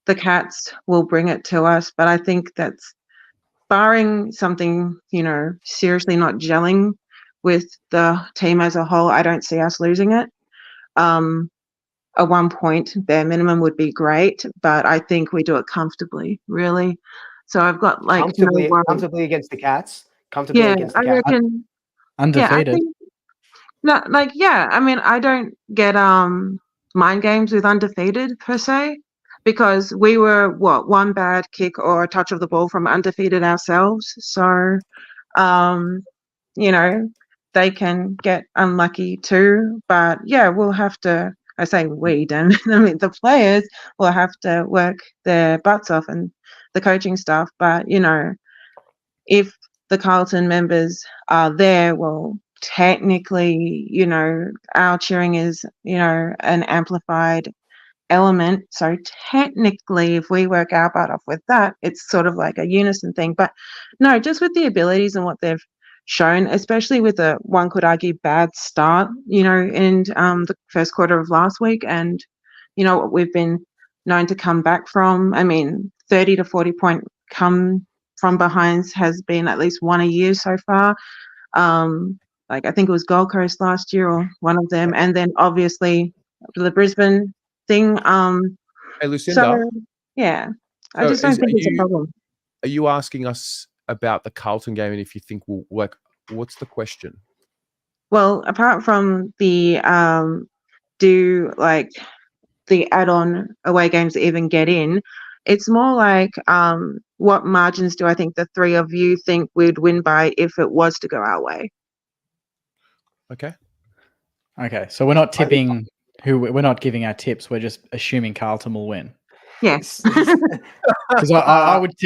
the Cats will bring it to us, but I think that's barring something, seriously not gelling with the team as a whole, I don't see us losing it. A 1 point bare minimum would be great, but I think we do it comfortably, really. So I've got like comfortably against the Cats. Comfortably against the Cats. I reckon undefeated. No, like, I mean, I don't get mind games with undefeated per se, because we were one bad kick or a touch of the ball from undefeated ourselves. So, they can get unlucky too. But yeah, we'll have to. I say we, damn it. I mean, the players will have to work their butts off, and the coaching staff. But if the Carlton members are there, well, technically, our cheering is, an amplified element. So technically, if we work our butt off with that, it's sort of like a unison thing. But no, just with the abilities and what they've shown, especially with a, one could argue, bad start, in the first quarter of last week, and what we've been known to come back from. I mean, 30 to 40 point come from behinds has been at least one a year so far. Like I think it was Gold Coast last year or one of them, and then obviously the Brisbane thing. Hey, Lucinda. So yeah, I just don't think it's a problem. Are you asking us about the Carlton game, and if you think we'll work? What's the question? Well, apart from the do like the add-on away games even get in, it's more like what margins do I think the 3 of you think we'd win by if it was to go our way? Okay. So we're not tipping we're not giving our tips. We're just assuming Carlton will win. Yes. Because I would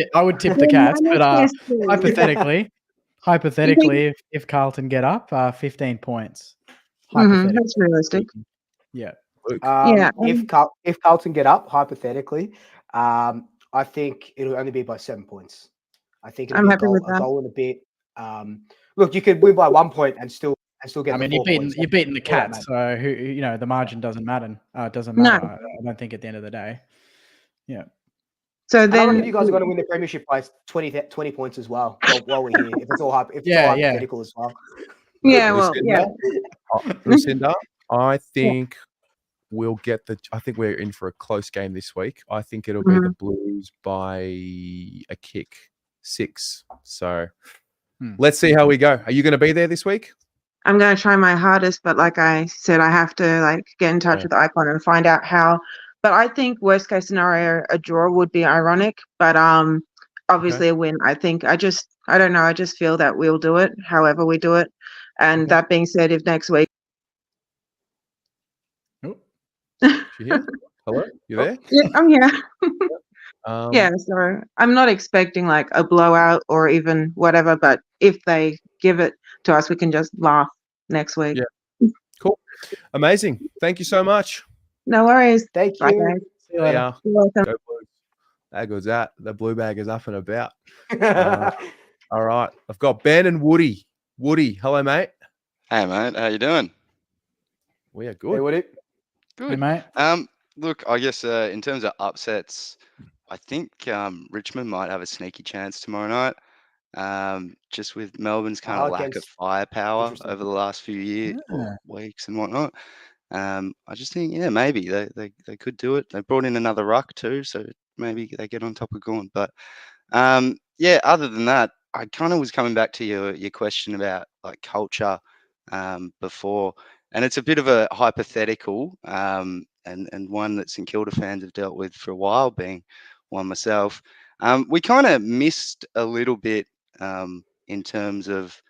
tip the Cats, but hypothetically, if Carlton get up 15 points, that's realistic. Yeah. If Carlton get up, hypothetically, I think it'll only be by 7 points. I think it'll be a goal and a bit. Look, you could win by 1 point and still get. I mean, you're beating the Cats, so the margin doesn't matter. Doesn't matter. I don't think at the end of the day. Yeah. So And I reckon then, you guys are going to win the premiership by 20 points as well. While we're here, if it's all Yeah. hypothetical as well. yeah, well, yeah, Lucinda, I yeah. think we'll get I think we're in for a close game this week. I think it'll be the Mhm. Blues by a kick, 6. So Hmm. let's see how we go. Are you going to be there this week? I'm going to try my hardest, but like I said, I have to like get in touch Yeah. with Icon and find out how. But I think worst case scenario, a draw would be ironic. But obviously a win. I don't know. I just feel that we'll do it, however we do it. And Okay. that being said, if next week. Oh, you here? Hello, you there? Yeah, I'm here. Um, Yeah, so I'm not expecting like a blowout or even whatever, but if they give it to us, we can just laugh next week. Yeah. Cool. Amazing. Thank you so much. No worries. Thank Bye, you. guys. See you later. Yeah. You're welcome. Go Blues. There goes that. The blue bag is up and about. All right. I've got Ben and Woody. Woody, hello, mate. Hey, mate. How you doing? We are Hey, good. Woody. Hey, mate. Look, I guess in terms of upsets, I think Richmond might have a sneaky chance tomorrow night. Just with Melbourne's kind of lack of Against firepower Interesting. over the last few years Yeah. or weeks and whatnot. I just think, yeah, maybe they could do it. They brought in another ruck too, so maybe they get on top of Gorn. But yeah, other than that, I kind of was coming back to your question about like culture before, and it's a bit of a hypothetical and one that St Kilda fans have dealt with for a while, being one myself. We kind of missed a little bit in terms of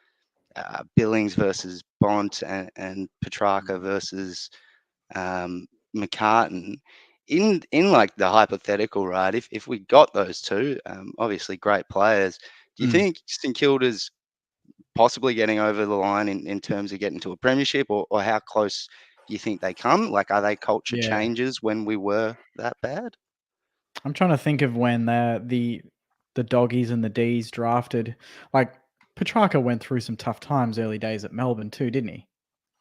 Billings versus Bont and Petrarca versus McCartan. In like the hypothetical, right? If we got those two, obviously great players. Do you think St Kilda's possibly getting over the line in terms of getting to a premiership, or how close do you think they come? Like, are they culture Yeah. changes when we were that bad? I'm trying to think of when the doggies and the D's drafted. Like Petrarca went through some tough times early days at Melbourne too, didn't he?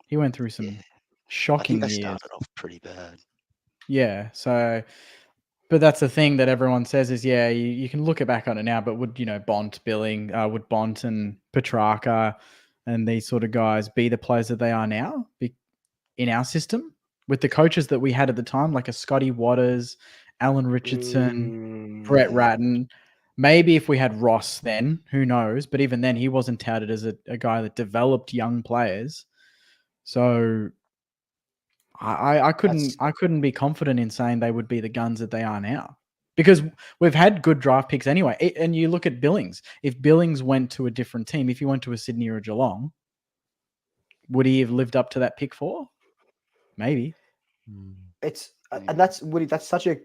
He went through some Yeah. I think shocking they years. started off pretty bad. Yeah. So, but that's the thing that everyone says is, yeah, you can look back on it now, but would Bont, would Bont and Petrarca and these sort of guys be the players that they are now in our system with the coaches that we had at the time, like a Scotty Waters, Alan Richardson, Brett Ratton? Maybe if we had Ross then, who knows? But even then, he wasn't touted as a guy that developed young players. So I couldn't be confident in saying they would be the guns that they are now, because we've had good draft picks anyway. And you look at Billings. If Billings went to a different team, if he went to a Sydney or a Geelong, would he have lived up to that pick 4? Maybe. It's and that's Woody. That's such a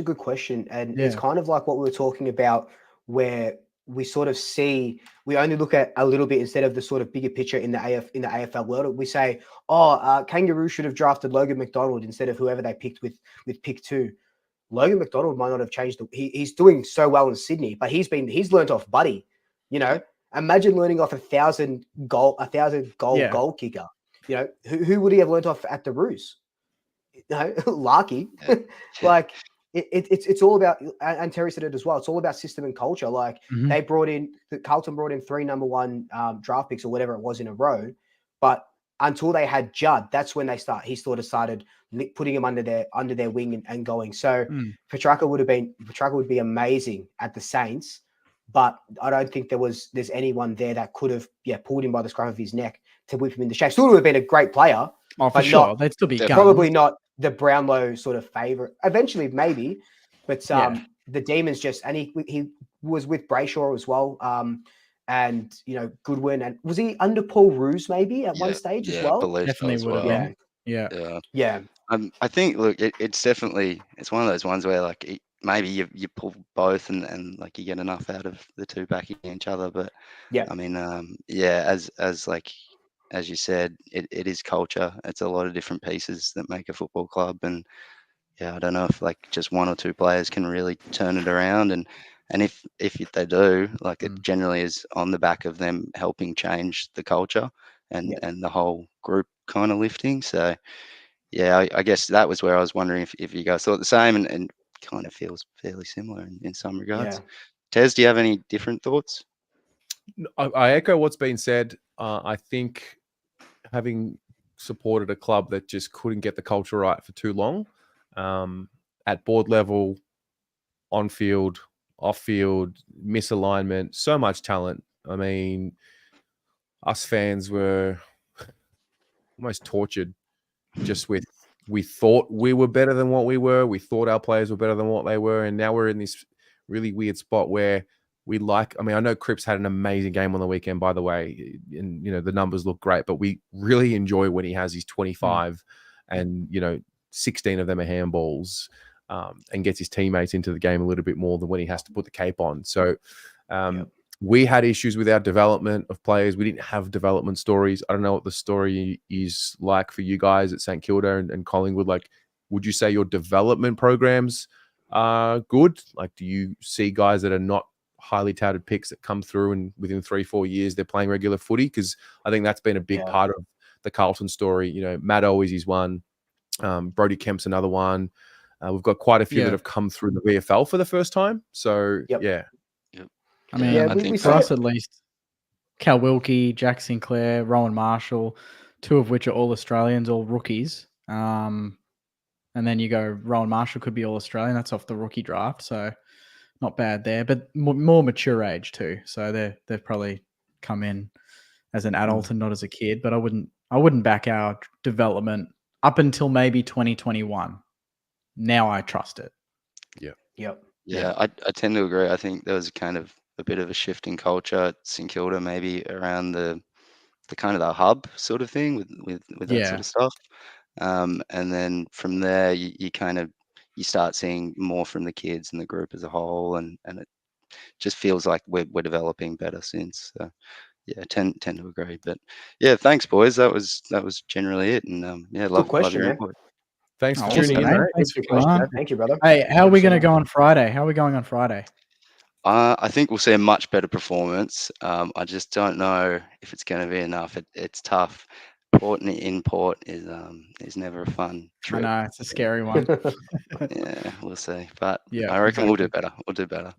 good question, and it's Yeah. kind of like what we were talking about, where we sort of see, we only look at a little bit instead of the sort of bigger picture in the AFL world. We say, Kangaroo should have drafted Logan McDonald instead of whoever they picked with pick 2. Logan McDonald might not have changed. He's doing so well in Sydney, but he's learnt off Buddy. Imagine learning off a 1,000 goal Yeah. goal kicker. Who would he have learnt off at the Roos? Larky. Like it's all about, and Terry said it as well, it's all about system and culture. Like Carlton brought in 3 number 1 draft picks or whatever it was in a row, but until they had Judd, that's when he sort of started putting him under their wing and going. So Petrarca would be amazing at the Saints, but I don't think there's anyone there that could have pulled him by the scruff of his neck to whip him into shape. Still would have been a great player. Oh, for sure. They'd still be guns. Probably not the Brownlow sort of favorite. Eventually, maybe, but the Demons and he was with Brayshaw as well. And Goodwin, and was he under Paul Roos maybe at one stage as well? I believe Definitely so would as have well. been. Yeah. I think, look, it's definitely, it's one of those ones where like maybe you pull both and like you get enough out of the two backing each other. But I mean, as you said, it is culture. It's a lot of different pieces that make a football club, and I don't know if like just 1 or 2 players can really turn it around, and if they do, like it generally is on the back of them helping change the culture and the whole group kind of lifting. So I guess that was where I was wondering if you guys thought the same, and kind of feels fairly similar in some regards. Yeah. Tez, do you have any different thoughts? I echo what's been said. I think having supported a club that just couldn't get the culture right for too long, at board level, on field, off field, misalignment, so much talent. I mean, us fans were almost tortured just with, we thought we were better than what we were. We thought our players were better than what they were. And now we're in this really weird spot where we I know Cripps had an amazing game on the weekend, by the way, and, the numbers look great, but we really enjoy when he has his 25 and, 16 of them are handballs, and gets his teammates into the game a little bit more than when he has to put the cape on. So, we had issues with our development of players. We didn't have development stories. I don't know what the story is like for you guys at St Kilda and Collingwood. Like, would you say your development programs are good? Like, do you see guys that are not highly touted picks that come through and within 3-4 years they're playing regular footy? Because I think that's been a big part of the Carlton story. Matt Owies is one. Brody Kemp's another one. We've got quite a few that have come through the VFL for the first time. So, I mean, I think for us at least, Cal Wilkie, Jack Sinclair, Rowan Marshall, 2 of which are all Australians, all rookies. And then you go, Rowan Marshall could be all Australian. That's off the rookie draft. So not bad there, but more mature age too. So they've probably come in as an adult and not as a kid, but I wouldn't back our development up until maybe 2021. Now I trust it. Yeah, I tend to agree. I think there was kind of a bit of a shift in culture at St Kilda, maybe around the kind of the hub sort of thing with that sort of stuff. And then from there, you kind of start seeing more from the kids and the group as a whole, and it just feels like we're developing better since. So, yeah, tend to agree. But yeah, thanks, boys. That was generally it. And love question, your man. input. Thanks for tuning in, mate. Thanks for Question, coming man. on. Thank you, brother. Hey, how are we going to go on Friday? How are we going on Friday? I think we'll see a much better performance. I just don't know if it's going to be enough. It's tough. Port in Port is never a fun trip. I know, it's a scary one. Yeah, we'll see. But Yeah, I reckon we'll do better. We'll do better.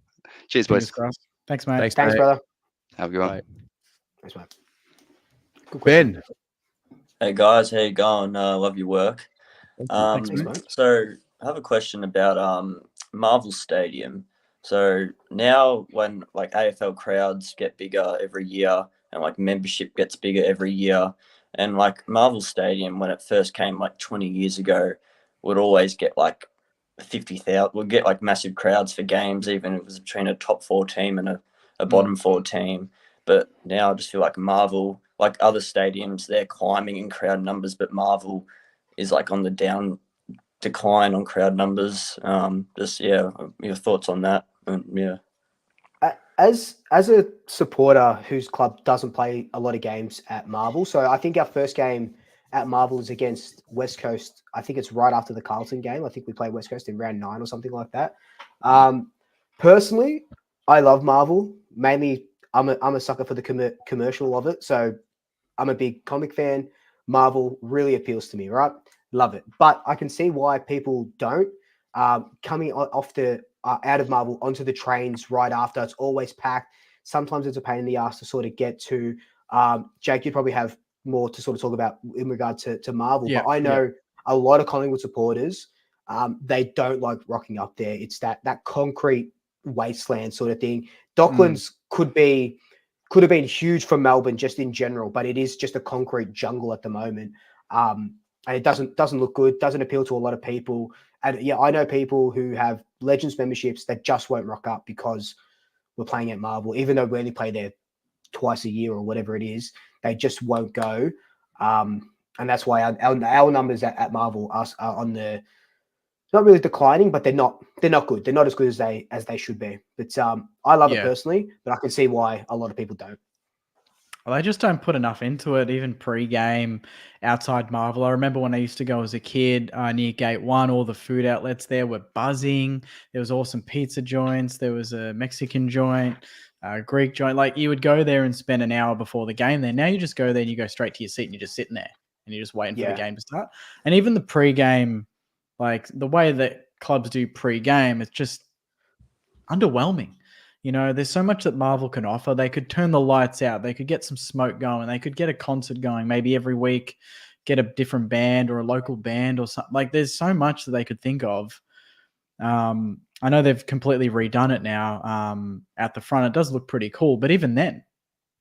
Cheers, boys. Fingers crossed. Thanks, mate. Thanks, brother. Have a good one. Bye. Thanks, mate. Good question. Ben. Hey guys, how you going? Love your work. Thanks, mate. So I have a question about Marvel Stadium. So now when like AFL crowds get bigger every year and like membership gets bigger every year, and like Marvel Stadium when it first came like 20 years ago would always get like 50,000, would get like massive crowds for games, even if it was between a top 4 team and a bottom 4 team. But now I just feel like Marvel, like other stadiums, they're climbing in crowd numbers, but Marvel is like on the decline on crowd numbers. Your thoughts on that? As a supporter whose club doesn't play a lot of games at Marvel, so I think our first game at Marvel is against West Coast. I think it's right after the Carlton game. I think we play West Coast in round 9 or something like that. Personally, I love Marvel. Mainly, I'm a sucker for the commercial of it. So I'm a big comic fan. Marvel really appeals to me, right? Love it. But I can see why people don't. Coming off the out of Marvel onto the trains right after, it's always packed. Sometimes it's a pain in the ass to sort of get to. Jake, you probably have more to sort of talk about in regard to Marvel. Yeah, but I know a lot of Collingwood supporters, they don't like rocking up there. It's that concrete wasteland sort of thing. Docklands could have been huge for Melbourne just in general, but it is just a concrete jungle at the moment. And it doesn't look good, doesn't appeal to a lot of people. And yeah, I know people who have Legends memberships that just won't rock up because we're playing at Marvel, even though we only play there twice a year or whatever it is. They just won't go. And that's why our numbers at Marvel are on the not really declining, but they're not good. They're not as good as they should be. But I love it personally, but I can see why a lot of people don't. Well, they just don't put enough into it, even pre-game, outside Marvel. I remember when I used to go as a kid near Gate 1, all the food outlets there were buzzing. There was awesome pizza joints. There was a Mexican joint, a Greek joint. Like, you would go there and spend an hour before the game there. Now you just go there and you go straight to your seat and you're just sitting there and you're just waiting for the game to start. And even the pre-game, like the way that clubs do pre-game, it's just underwhelming. You know, there's so much that Marvel can offer. They could turn the lights out. They could get some smoke going. They could get a concert going maybe every week, get a different band or a local band or something. Like, there's so much that they could think of. I know they've completely redone it now at the front. It does look pretty cool. But even then,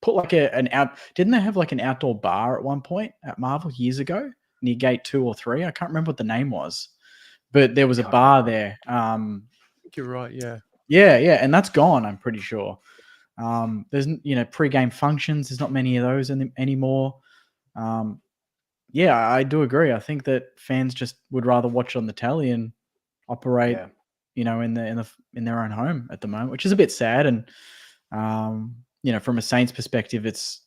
put like didn't they have like an outdoor bar at one point at Marvel years ago near gate 2 or 3? I can't remember what the name was, but there was a bar there. I think you're right. Yeah. Yeah, and that's gone, I'm pretty sure. There's, pre-game functions. There's not many of those anymore. Yeah, I do agree. I think that fans just would rather watch on the telly and operate, in their own home at the moment, which is a bit sad. And from a Saints perspective, it's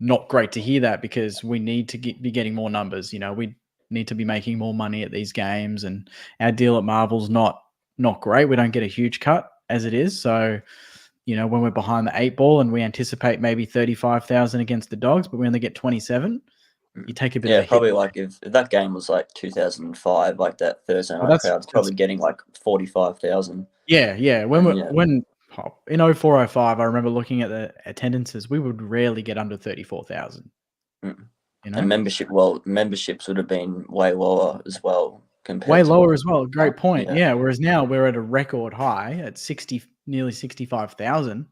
not great to hear that, because we need to be getting more numbers. We need to be making more money at these games, and our deal at Marvel's not great. We don't get a huge cut as it is. So, when we're behind the 8 ball and we anticipate maybe 35,000 against the Dogs, but we only get 27, you take a bit of a hit. Probably like if that game was like 2005, like that Thursday night crowd's probably getting like 45,000. Yeah. When in 0405, I remember looking at the attendances, we would rarely get under 34,000. And memberships would have been way lower as well. Way lower as well. Great point. Yeah. Whereas now we're at a record high at nearly 65,000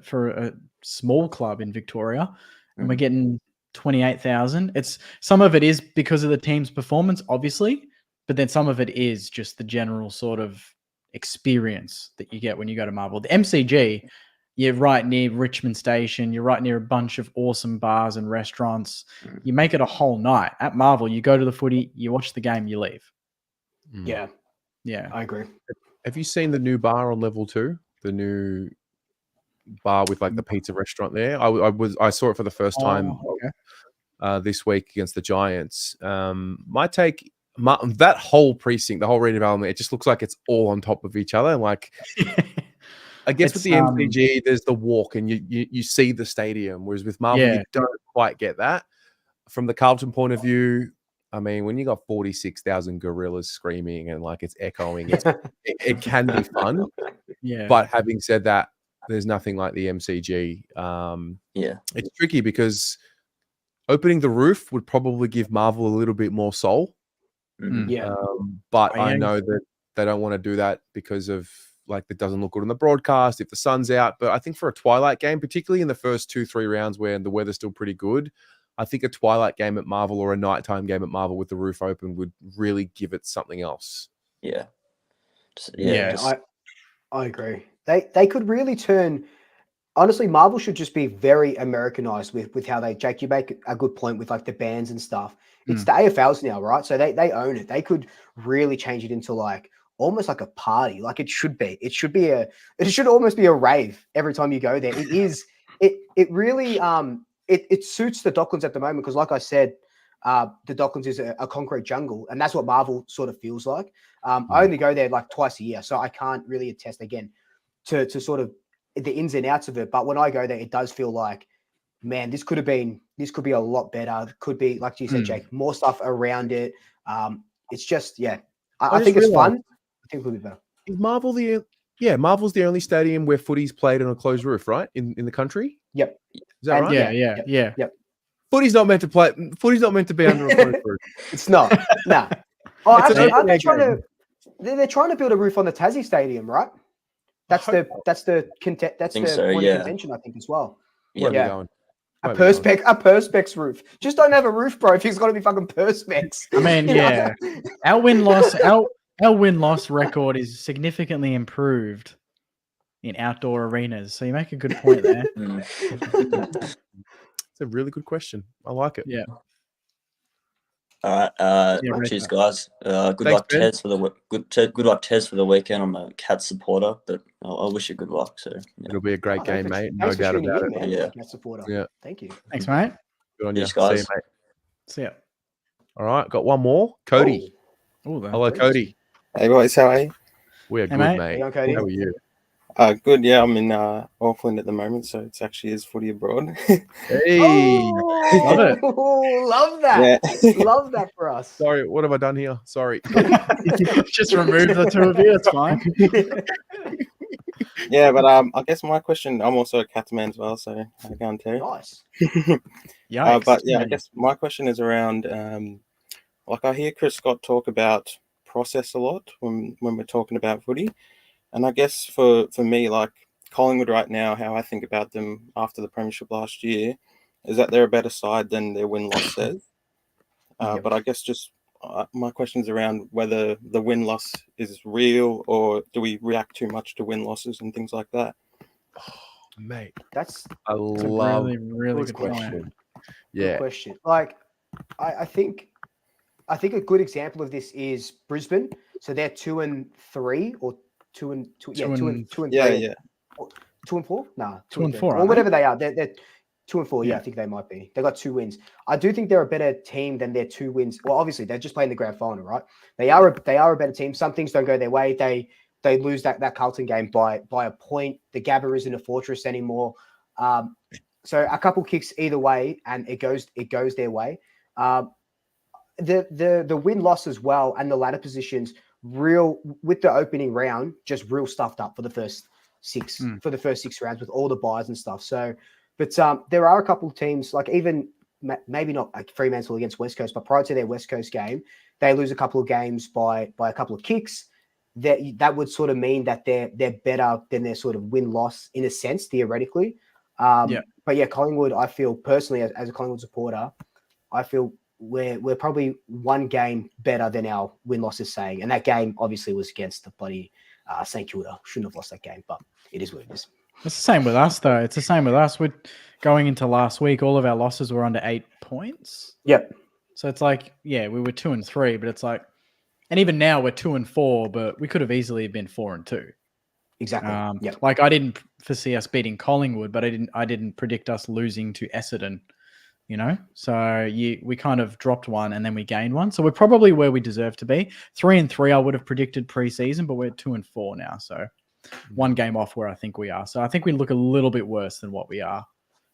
for a small club in Victoria, and we're getting 28,000. It's some of it is because of the team's performance, obviously, but then some of it is just the general sort of experience that you get when you go to Marvel. The MCG, you're right near Richmond Station. You're right near a bunch of awesome bars and restaurants. You make it a whole night. At Marvel, you go to the footy, you watch the game, you leave. Yeah, I agree. Have you seen the new bar on level 2? The new bar with like the pizza restaurant there. I saw it for the first time this week against the Giants. My take, that whole precinct, the whole redevelopment, it just looks like it's all on top of each other. Like, I guess with the MCG, there's the walk and you see the stadium, whereas with Marvel, you don't quite get that. From the Carlton point of view, I mean, when you got 46,000 gorillas screaming and like it's echoing, it can be fun. Yeah. But having said that, there's nothing like the MCG. It's tricky because opening the roof would probably give Marvel a little bit more soul. But I know that they don't want to do that because of like it doesn't look good on the broadcast if the sun's out. But I think for a twilight game, particularly in the first 2-3 rounds where the weather's still pretty good, I think a twilight game at Marvel or a nighttime game at Marvel with the roof open would really give it something else. I agree. They could really turn. Honestly, Marvel should just be very Americanized with how they. Jake, you make a good point with like the bands and stuff. It's the AFLs now, right? So they own it. They could really change it into like almost like a party, like it should be. It should almost be a rave every time you go there. It is. It really it suits the Docklands at the moment because, like I said, the Docklands is a concrete jungle, and that's what Marvel sort of feels like. I only go there like twice a year, so I can't really attest again to sort of the ins and outs of it. But when I go there, it does feel like, man, this could be a lot better. It could be, like you said, Jake, more stuff around it. It's just, I think it's fun. I think it could be better. Is Marvel Marvel's the only stadium where footy's played on a closed roof, right? In the country? Yep. Is that right? Yeah. Footy's not meant to play. Footy's not meant to be under a closed roof. It's not. Nah. Oh, actually, aren't they trying to? They're trying to build a roof on the Tassie Stadium, right? That's the contention, I think, as well. Yeah. A perspex roof. Just don't have a roof, bro. If it's got to be fucking perspex. I mean, our win loss record is significantly improved in outdoor arenas. So you make a good point there. It's a really good question. I like it. Yeah. All right. Cheers, guys. Good luck, Tez, for the good luck, Tez, for the weekend. I'm a Cats supporter, but I wish you good luck. So it'll be a great game, mate. No doubt about it. Man. Yeah, Cats supporter. Yeah. Thank you. Thanks, mate. Good on you, guys. See you, mate. See ya. All right, got one more. Cody. Oh, hello, Cody. Hey, boys. How are you? We are good, mate. mate. Hey, Cody. How are you? Good. Yeah, I'm in Auckland at the moment, so it's actually is footy abroad. Hey, Love it. Love that. Yeah. Love that for us. sorry, what have I done here? Sorry. Just remove the two of you. It's fine. Yeah, but I guess my question, I'm also a Cats man as well, so I can't tell. Nice. Yikes. But yeah, I guess my question is around, like I hear Chris Scott talk about process a lot when we're talking about footy. And I guess for me, like Collingwood right now, how I think about them after the premiership last year is that they're a better side than their win-loss says. Yep. But I guess just my question's around whether the win-loss is real or do we react too much to win-losses and things like that? Mate, That's I a love really good good question. point. a good Yeah. question. Like, I think a good example of this is Brisbane. So they're 2-3 or 2-2. Yeah, 2-3. Yeah, yeah. 2-4? Nah, 2-4, 2-3. Or aren't whatever they are. They're 2-4. Yeah, Yeah. I think they might be. They got 2 wins. I do think they're a better team than their 2 wins. Well, obviously they're just playing the grand final, right? They are a better team. Some things don't go their way. They lose that Carlton game by a point. The Gabba isn't a fortress anymore. So a couple kicks either way, and it goes their way. The win-loss as well and the ladder positions real with the opening round just real stuffed up for the first 6 rounds with all the buys and stuff. So, but there are a couple of teams like even maybe not like Fremantle against West Coast, but prior to their West Coast game, they lose a couple of games by a couple of kicks. That would sort of mean that they're better than their sort of win-loss in a sense theoretically. But yeah, Collingwood, I feel personally as a Collingwood supporter, I feel we're probably one game better than our win-loss is saying. And that game obviously was against the bloody St Kilda. Shouldn't have lost that game, but it is what it is. It's the same with us, though. It's the same with us. We're going into last week, all of our losses were under 8 points. Yep. So it's like, yeah, we were 2-3, but it's like, and even now we're 2-4, but we could have easily been 4-2. Exactly. Yep. Like I didn't foresee us beating Collingwood, but I didn't predict us losing to Essendon. You know, so we kind of dropped one and then we gained one. So we're probably where we deserve to be. 3-3, I would have predicted preseason, but we're 2-4 now. So one game off where I think we are. So I think we look a little bit worse than what we are,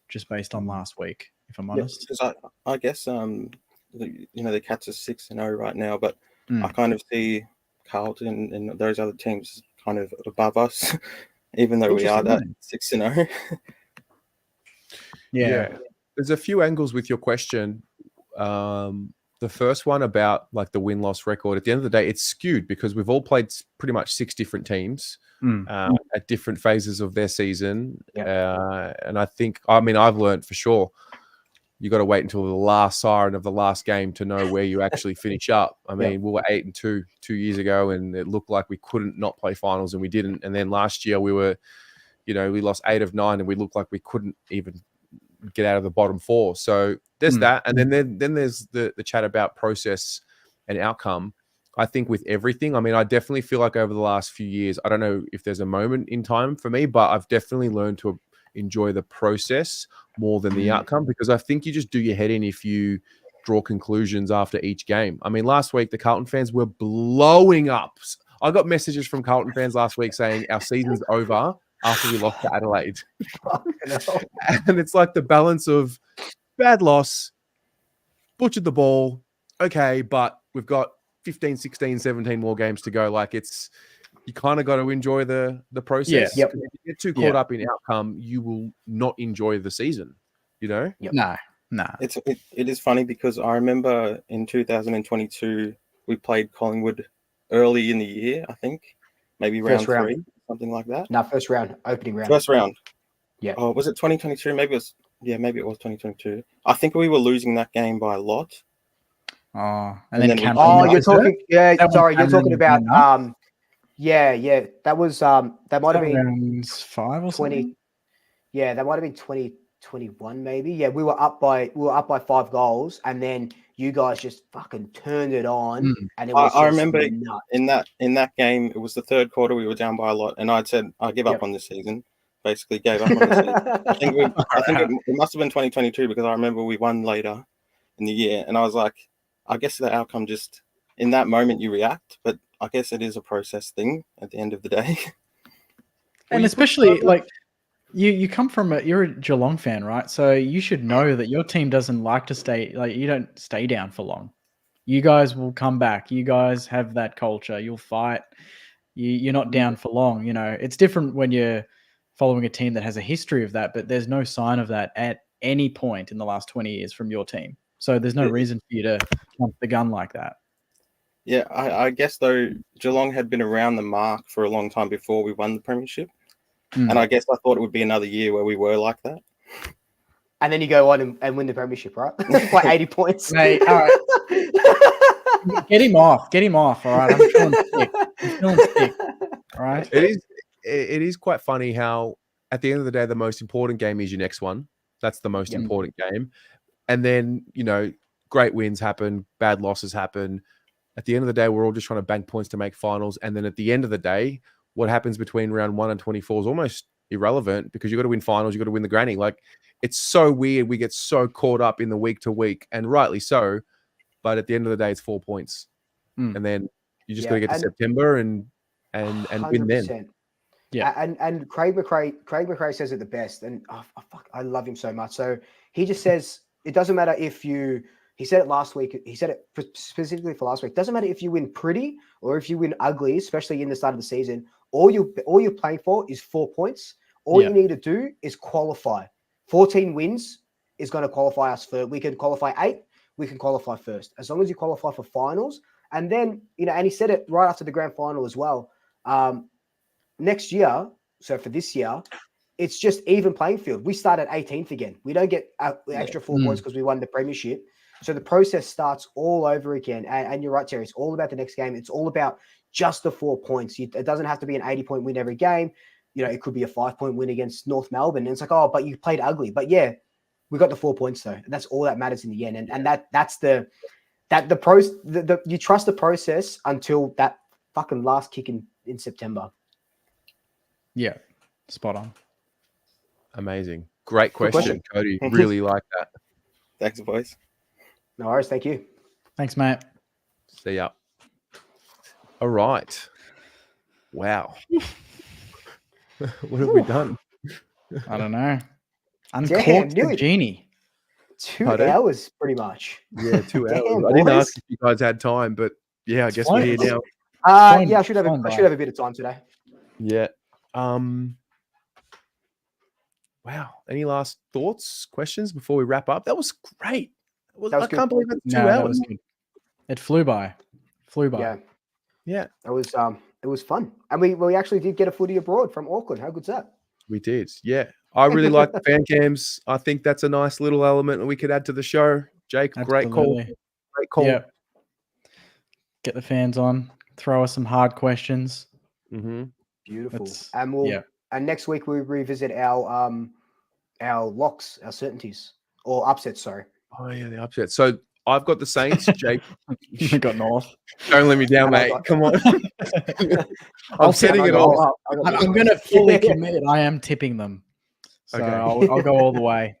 just based on last week, if I'm honest. Because I guess the Cats are 6-0 right now, but I kind of see Carlton and those other teams kind of above us, even though we are that 6-0. Yeah. There's a few angles with your question. The first one about like the win-loss record. At the end of the day, it's skewed because we've all played pretty much 6 different teams at different phases of their season. And I think, I've learned for sure, you got to wait until the last siren of the last game to know where you actually finish up. We were 8-2 2 years ago, and it looked like we couldn't not play finals, and we didn't. And then last year we were, we lost 8 of 9, and we looked like we couldn't even get out of the bottom 4. So there's that. And then there's the chat about process and outcome. I think with everything, I definitely feel like over the last few years, I don't know if there's a moment in time for me, but I've definitely learned to enjoy the process more than the outcome, because I think you just do your head in if you draw conclusions after each game. Last week, the Carlton fans were blowing up. I got messages from Carlton fans last week saying our season's over after we lost to Adelaide. And it's like the balance of bad loss, butchered the ball, okay, but we've got 15, 16, 17 more games to go. Like you kind of got to enjoy the process. Yeah. If you get too caught up in outcome, you will not enjoy the season, Yep. No. It is funny because I remember in 2022, we played Collingwood early in the year, I think. Maybe round 3, something like that. No, first round, opening round. First round. Yeah. Oh, was it 2022? Maybe it was 2022. I think we were losing that game by a lot. Oh, and then you're talking. Yeah, sorry, you're talking about. That was that might have been 5 or 20. something? Yeah, that might have been 2021, maybe. Yeah, we were up by 5 goals, and then you guys just fucking turned it on, and it was. I remember nuts. in that game, it was the third quarter. We were down by a lot, and I'd said I give up on this season. Basically, gave up on the season. I think it must have been 2022 because I remember we won later in the year, and I was like, I guess the outcome just in that moment you react, but I guess it is a process thing at the end of the day. And especially like you come from you're a Geelong fan, right? So you should know that your team doesn't like to stay, like you don't stay down for long. You guys will come back. You guys have that culture. You'll fight. You're not down for long. You know, it's different when you're following a team that has a history of that, but there's no sign of that at any point in the last 20 years from your team. So there's no reason for you to jump the gun like that. Yeah, I guess though Geelong had been around the mark for a long time before we won the premiership. And I guess I thought it would be another year where we were like that. And then you go on and win the premiership, right? By 80 points. Mate, all right. Get him off. Get him off. All right. I'm feeling sick. All right. It is quite funny how at the end of the day, the most important game is your next one. That's the most important game. And then, you know, great wins happen, bad losses happen. At the end of the day, we're all just trying to bank points to make finals. And then at the end of the day, what happens between round 1 and 24 is almost irrelevant because you got to win finals. You got to win the granny. Like, it's so weird. We get so caught up in the week to week, and rightly so. But at the end of the day, it's 4 points, and then you just got to get to September and win then. Yeah, and Craig McRae says it the best, and I love him so much. So he just says it doesn't matter if you. He said it last week. He said it specifically for last week. Doesn't matter if you win pretty or if you win ugly, especially in the start of the season. All you're playing for is 4 points. All you need to do is qualify. 14 wins is going to qualify us for. We can qualify 8. We can qualify first as long as you qualify for finals. And then and he said it right after the grand final as well. Next year, so for this year, it's just even playing field. We start at 18th again. We don't get extra 4 points because we won the premiership. So the process starts all over again. And you're right, Terry. It's all about the next game. It's all about just the 4 points. It doesn't have to be an 80-point win every game. You know, it could be a 5-point win against North Melbourne. And it's like, oh, but you played ugly. But yeah, we got the 4 points though. That's all that matters in the end. And that's you trust the process until that fucking last kick in September. Yeah, spot on. Amazing. Great question, Cody. Really like that. Thanks, boys. No worries. Thank you. Thanks, mate. See ya. All right. Wow. What have we done? I don't know. Uncorked the genie. 2 hours, pretty much. Yeah, 2 hours. Damn, I didn't boys. ask if you guys had time, but yeah, I guess we're here now. Yeah, I should have a bit of time today. Yeah. Wow. Any last thoughts, questions before we wrap up? That was great. I can't believe it's 2 hours. That was good. It flew by. Yeah. It was fun. And we actually did get a footy abroad from Auckland. How good's that? We did. Yeah. I really like the fan cams. I think that's a nice little element that we could add to the show. Jake, great call. Great call. Yeah. Get the fans on. Throw us some hard questions. Mm-hmm. Beautiful. And next week we revisit our locks, our certainties, or upsets, sorry. Oh yeah, the upset. So I've got the Saints, Jake. You got North. Don't let me down, mate. Come on. I'm setting it off. I'm going to fully commit. I am tipping them. So I'll go all the way.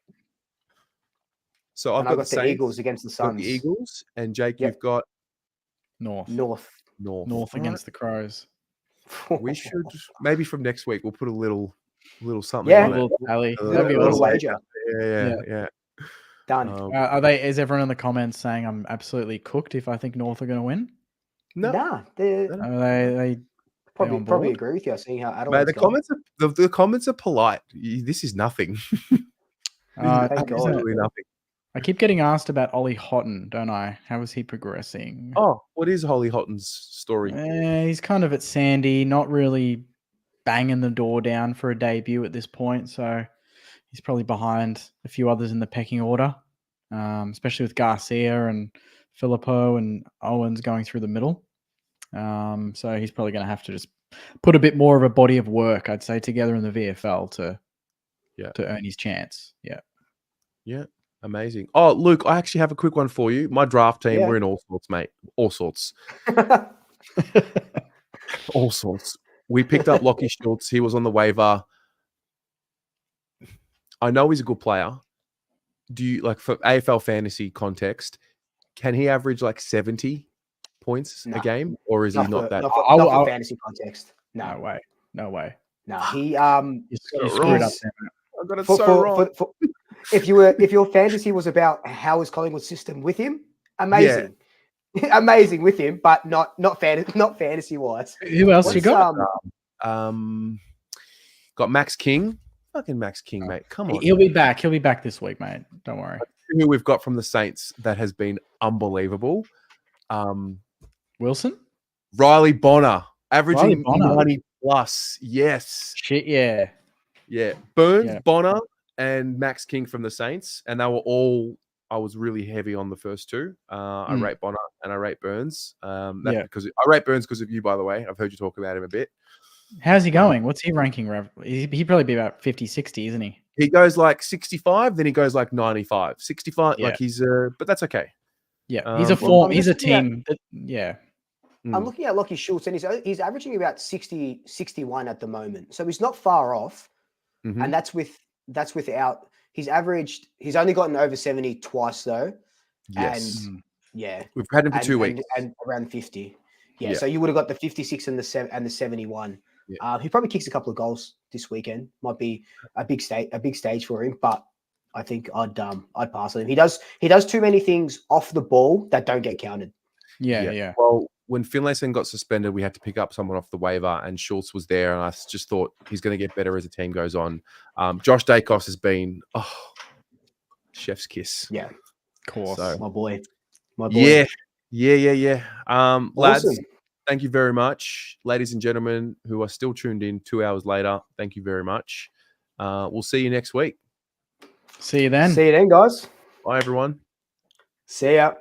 So I've got the Saints, Eagles against the Suns. The Eagles, and Jake, you've got North against the Crows. We should maybe from next week we'll put a little something. Yeah, on a little tally. That'd be a wager. Yeah. Done. Is everyone in the comments saying I'm absolutely cooked if I think North are going to win? No. Nah, they probably agree with you. Seeing how Adelaide's the comments are polite. This is nothing. Absolutely nothing. I keep getting asked about Ollie Houghton, don't I? How is he progressing? Oh, what is Ollie Houghton's story? He's kind of at Sandy, not really banging the door down for a debut at this point. So he's probably behind a few others in the pecking order, especially with Garcia and Filippo and Owens going through the middle. So he's probably going to have to just put a bit more of a body of work, I'd say, together in the VFL to earn his chance. Yeah. Amazing. Oh, Luke, I actually have a quick one for you. My draft team, we're in all sorts, mate. All sorts. All sorts. We picked up Lockie Schultz. He was on the waiver. I know he's a good player. Do you, like, for AFL fantasy context, can he average like 70 points a game? Or is he not that? Not for fantasy context. No way. No, he You got it screwed wrong. up there, mate. I got it for, so for, wrong. for, if your fantasy was about how is Collingwood's system with him, amazing. Amazing with him, but not fantasy wise. Who else you got? Got Max King. Fucking Max King, mate. Come on. He'll be back. He'll be back this week, mate. Don't worry. Who we've got from the Saints that has been unbelievable. Wilson? Riley Bonner, averaging Riley Bonner. 90 plus. Yes. Shit, yeah. Yeah. Burns, Yeah. Bonner, and Max King from the Saints. And they were all, I was really heavy on the first two. I rate Bonner and I rate Burns. That's because I rate Burns because of you, by the way. I've heard you talk about him a bit. How's he going? What's he ranking? He'd probably be about 50, 60, isn't he? He goes like 65, then he goes like 95. 65, Yeah. like he's but that's okay. Yeah. He's a form. He's a team. I'm looking at Lockie Schultz, and he's averaging about 60, 61 at the moment. So he's not far off. Mhm. And that's without he's only gotten over 70 twice though. Yes. And yeah. We've had him for 2 weeks. And around 50. Yeah. Yeah. So you would have got the 56 and the 71. Yeah. He probably kicks a couple of goals this weekend. Might be a big stage for him, but I think I'd pass on him. He does too many things off the ball that don't get counted. Yeah. Well, when Finlayson got suspended, we had to pick up someone off the waiver, and Schultz was there, and I just thought he's going to get better as the team goes on. Josh Dacos has been chef's kiss. Yeah, of course. So, my boy. Yeah. Awesome. Lads, thank you very much. Ladies and gentlemen who are still tuned in 2 hours later, thank you very much. We'll see you next week. See you then. See you then, guys. Bye, everyone. See ya.